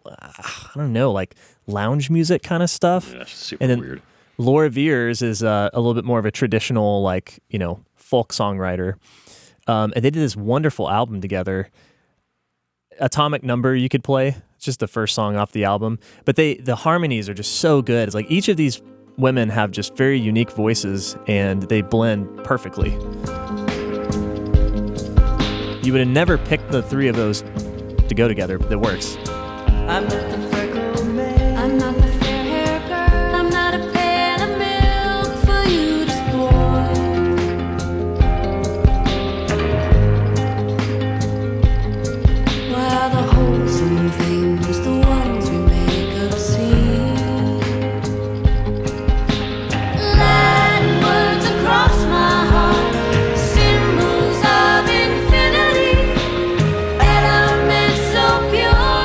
I don't know, like lounge music kind of stuff. Yeah, super and then weird. Laura Veers is a little bit more of a traditional, like, folk songwriter. And they did this wonderful album together. Atomic Number you could play. It's just the first song off the album. But the harmonies are just so good. It's like each of these women have just very unique voices, and they blend perfectly. You would have never picked the three of those to go together, but it works. I'm not the freckled man. I'm not the fair hair girl. I'm not a pan of milk for you to spoil. While the wholesome things, the ones we make obscene. Latin words across my heart, symbols of infinity, elements so pure.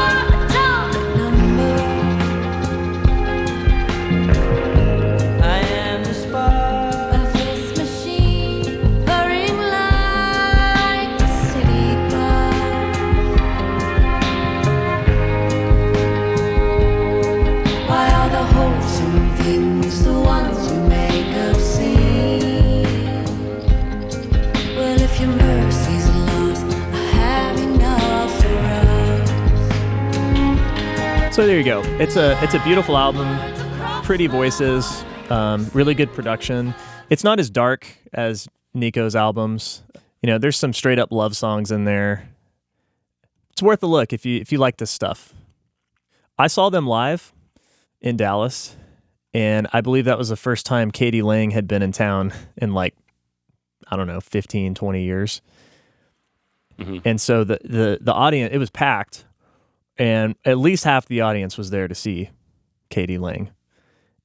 So there you go. It's a beautiful album, pretty voices, really good production. It's not as dark as Neko's albums. There's some straight up love songs in there. It's worth a look if you like this stuff. I saw them live in Dallas, and I believe that was the first time Katie Lang had been in town in 15, 20 years. Mm-hmm. And so the audience, it was packed. And at least half the audience was there to see Katie Lang.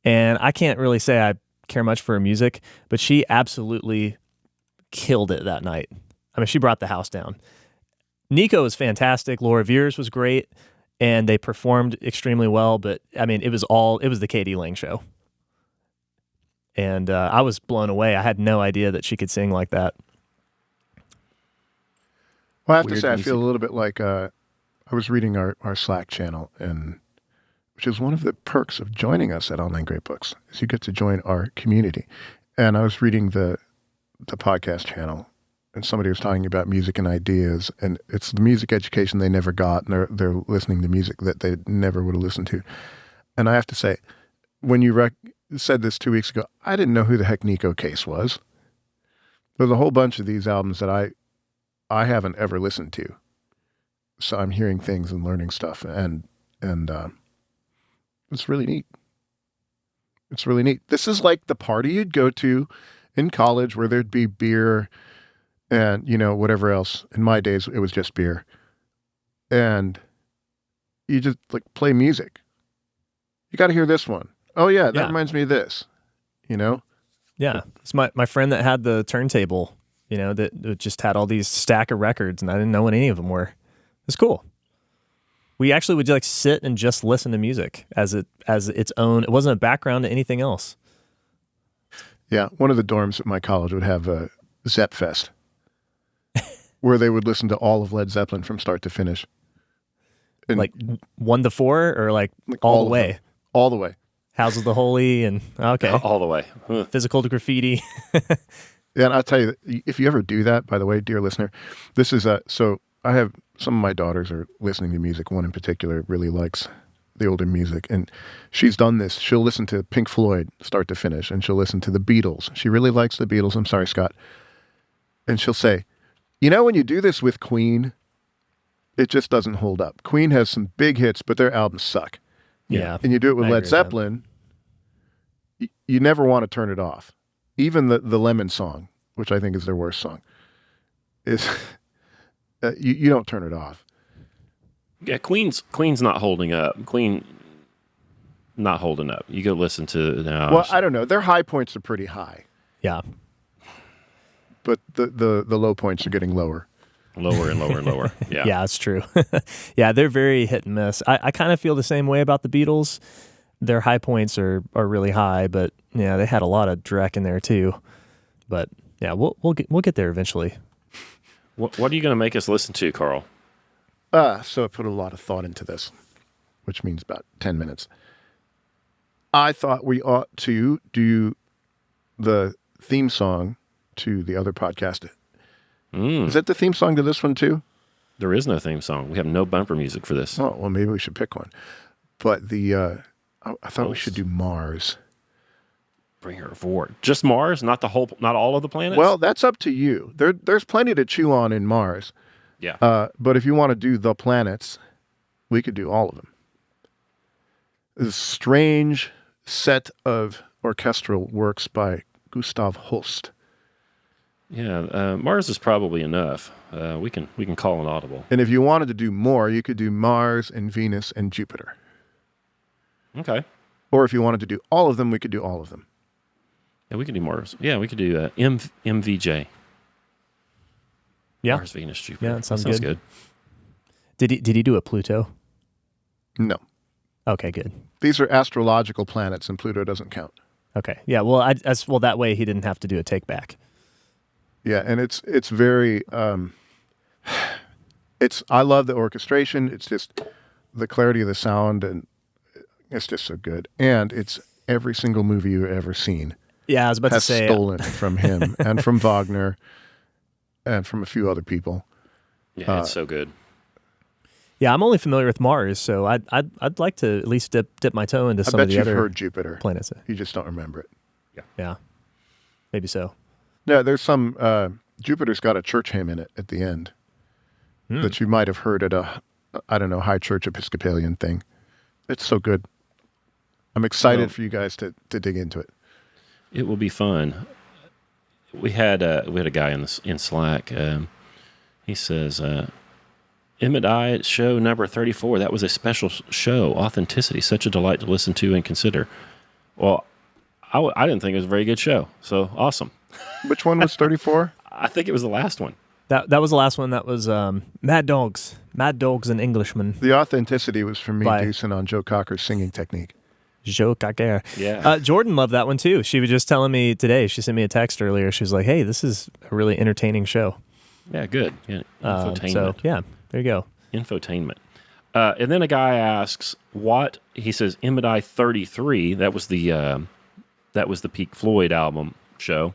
And I can't really say I care much for her music, but she absolutely killed it that night. I mean, she brought the house down. Neko was fantastic. Laura Veers was great. And they performed extremely well. But, I mean, it was the Katie Lang show. And I was blown away. I had no idea that she could sing like that. Well, I have to say, I feel a little bit like... I was reading our Slack channel, which is one of the perks of joining us at Online Great Books, is you get to join our community. And I was reading the podcast channel, and somebody was talking about music and ideas, and it's the music education they never got, and they're listening to music that they never would have listened to. And I have to say, when you said this 2 weeks ago, I didn't know who the heck Neko Case was. There's a whole bunch of these albums that I haven't ever listened to. So I'm hearing things and learning stuff, and it's really neat. It's really neat. This is like the party you'd go to in college where there'd be beer and, whatever else. In my days, it was just beer. And you just play music. You got to hear this one. Oh yeah, that reminds me of this, Yeah. It's my friend that had the turntable, that just had all these stack of records, and I didn't know what any of them were. It's cool. We actually would sit and just listen to music as its own. It wasn't a background to anything else. Yeah, one of the dorms at my college would have a Zepp Fest, where they would listen to all of Led Zeppelin from start to finish. And 1 to 4, or all the way. All the way. House of the Holy, and okay, all the way. Physical to Graffiti. Yeah, and I'll tell you, if you ever do that, by the way, dear listener, this is so I have some of my daughters are listening to music. One in particular really likes the older music. And she's done this. She'll listen to Pink Floyd start to finish, and she'll listen to the Beatles. She really likes the Beatles. I'm sorry, Scott. And she'll say, when you do this with Queen, it just doesn't hold up. Queen has some big hits, but their albums suck. Yeah. And you do it with I Led agree with Zeppelin, you never want to turn it off. Even the Lemon song, which I think is their worst song, is you don't turn it off. Yeah, Queen's not holding up. Queen not holding up. You go listen to now. Well, I don't know. Their high points are pretty high, Yeah. but the low points are getting lower. Lower and lower and lower. Yeah. Yeah, it's true. Yeah, they're very hit and miss. I kind of feel the same way about the Beatles. Their high points are really high, but yeah, they had a lot of dreck in there too. But yeah, we'll get there eventually. What are you going to make us listen to, Karl? So I put a lot of thought into this, which means about 10 minutes. I thought we ought to do the theme song to the other podcast. Is that the theme song to this one too? There is no theme song. We have no bumper music for this. Oh, well, maybe we should pick one. But I thought we should do Mars. Bring her forward. Just Mars, not all of the planets? Well, that's up to you. There's plenty to chew on in Mars. Yeah. But if you want to do the planets, we could do all of them. This a strange set of orchestral works by Gustav Holst. Yeah, Mars is probably enough. We can call an audible. And if you wanted to do more, you could do Mars and Venus and Jupiter. Okay. Or if you wanted to do all of them, we could do all of them. Yeah, we could do Mars. Yeah, we could do MVJ. Yeah. Mars, Venus, Jupiter. Yeah, that sounds good. Did he do a Pluto? No. Okay, good. These are astrological planets, and Pluto doesn't count. Okay. Yeah, well, that way he didn't have to do a take back. Yeah, and it's very I love the orchestration. It's just the clarity of the sound, and it's just so good. And it's every single movie you've ever seen. Yeah, I was about has to say stolen from him and from Wagner and from a few other people. Yeah, it's so good. Yeah, I'm only familiar with Mars, so I'd like to at least dip my toe into some I of bet the you've other heard Jupiter. planets. You just don't remember it. Yeah, maybe so. No, there's some Jupiter's got a church hymn in it at the end that you might have heard at a high church Episcopalian thing. It's so good. I'm excited for you guys to dig into it. It will be fun. We had a guy in Slack. He says, Emmett I show number 34. That was a special show. Authenticity, such a delight to listen to and consider. Well, I didn't think it was a very good show. So awesome. Which one was 34? I think it was the last one. That was the last one. That was Mad Dogs and Englishmen. The authenticity was from me By- deucing on Joe Cocker's singing technique. Joe Cocker. Yeah. Jordan loved that one too. She was just telling me today. She sent me a text earlier. She was like, "Hey, this is a really entertaining show." Yeah, good. Yeah, infotainment. So yeah, there you go. Infotainment. And then a guy asks, "What?" He says, "Emmett I 33." That was the Pink Floyd album show.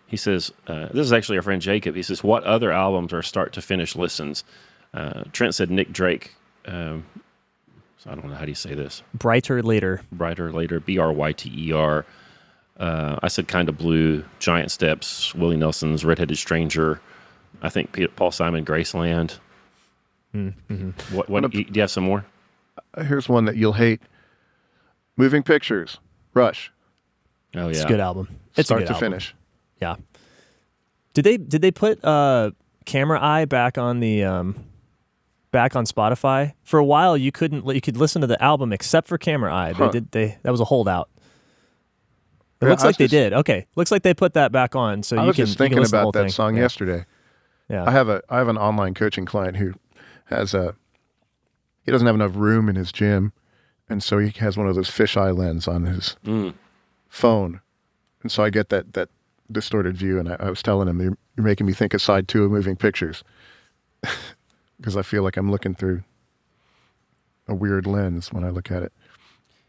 He says, "This is actually our friend Jacob." He says, "What other albums are start to finish listens?" Trent said Nick Drake. So I don't know how do you say this. Brighter Later. Brighter Later. Bryter. I said Kind of Blue. Giant Steps. Willie Nelson's Redheaded Stranger. I think Paul Simon, Graceland. Mm-hmm. What do you have some more? Here's one that you'll hate. Moving Pictures. Rush. Oh yeah, It's a good album. It's Start a good to album. finish. Yeah. Did they put Camera Eye back on the back on Spotify? For a while you could listen to the album except for Camera Eye. Huh. That was a holdout. It Yeah, looks I was like they just- did. Okay. Looks like they put that back on so I you was can just you can thinking listen to the whole about that thing. song Yeah. yesterday. Yeah. I have an online coaching client who has he doesn't have enough room in his gym, and so he has one of those fisheye lens on his phone, and so I get that distorted view. And I was telling him, you're making me think of side 2 of Moving Pictures because I feel like I'm looking through a weird lens when I look at it.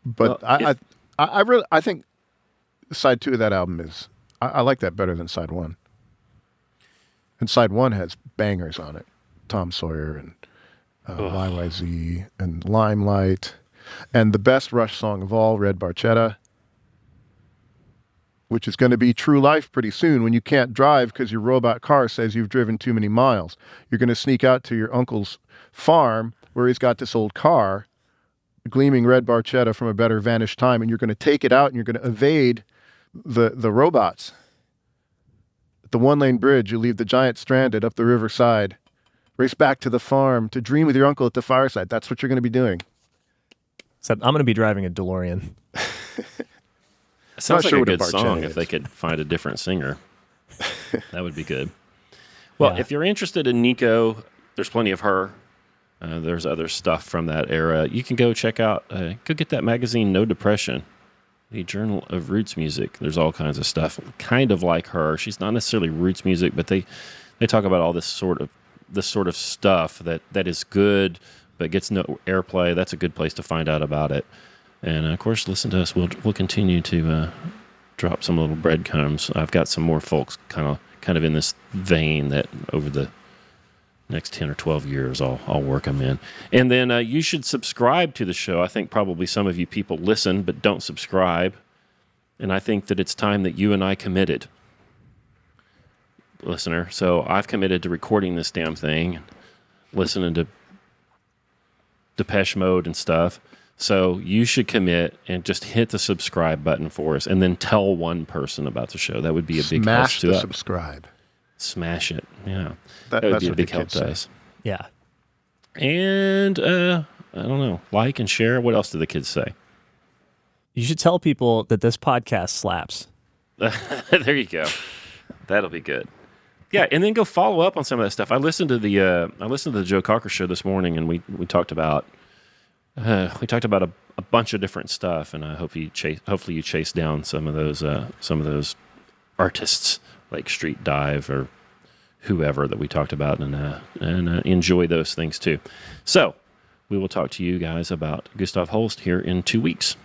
But Well, I think side 2 of that album is I like that better than side 1. And side 1 has bangers on it. Tom Sawyer and YYZ and Limelight. And the best Rush song of all, Red Barchetta, which is going to be true life pretty soon when you can't drive because your robot car says you've driven too many miles. You're going to sneak out to your uncle's farm where he's got this old car, gleaming red Barchetta from a better vantage time, and you're going to take it out and you're going to evade the robots. At the one-lane bridge, you leave the giant stranded up the riverside, race back to the farm to dream with your uncle at the fireside. That's what you're going to be doing. Except I'm going to be driving a DeLorean. It sounds like sure a what a good song Barchetta if is. they could find a different singer. That would be good. Well, Yeah. if you're interested in Neko, there's plenty of her. There's other stuff from that era. You can go check out, go get that magazine, No Depression, the Journal of Roots Music. There's all kinds of stuff, kind of like her. She's not necessarily roots music, but they talk about all this sort of stuff that is good, but gets no airplay. That's a good place to find out about it. And of course, listen to us. We'll continue to drop some little breadcrumbs. I've got some more folks kind of in this vein that over the next 10 or 12 years, I'll work them in. And then you should subscribe to the show. I think probably some of you people listen but don't subscribe. And I think that it's time that you and I committed, listener. So I've committed to recording this damn thing, listening to Depeche Mode and stuff. So you should commit and just hit the subscribe button for us and then tell one person about the show. That would be a big help Smash to the us. Smash. Smash it. Yeah. That would That's be a what the big help kids to say. us. Yeah. And I don't know, like and share. What else do the kids say? You should tell people that this podcast slaps. There you go. That'll be good. Yeah, and then go follow up on some of that stuff. I listened to the Joe Cocker show this morning, and we talked about a bunch of different stuff, and hopefully you chase down some of those artists like Street Dive or whoever that we talked about, and enjoy those things too. So we will talk to you guys about Gustav Holst here in 2 weeks.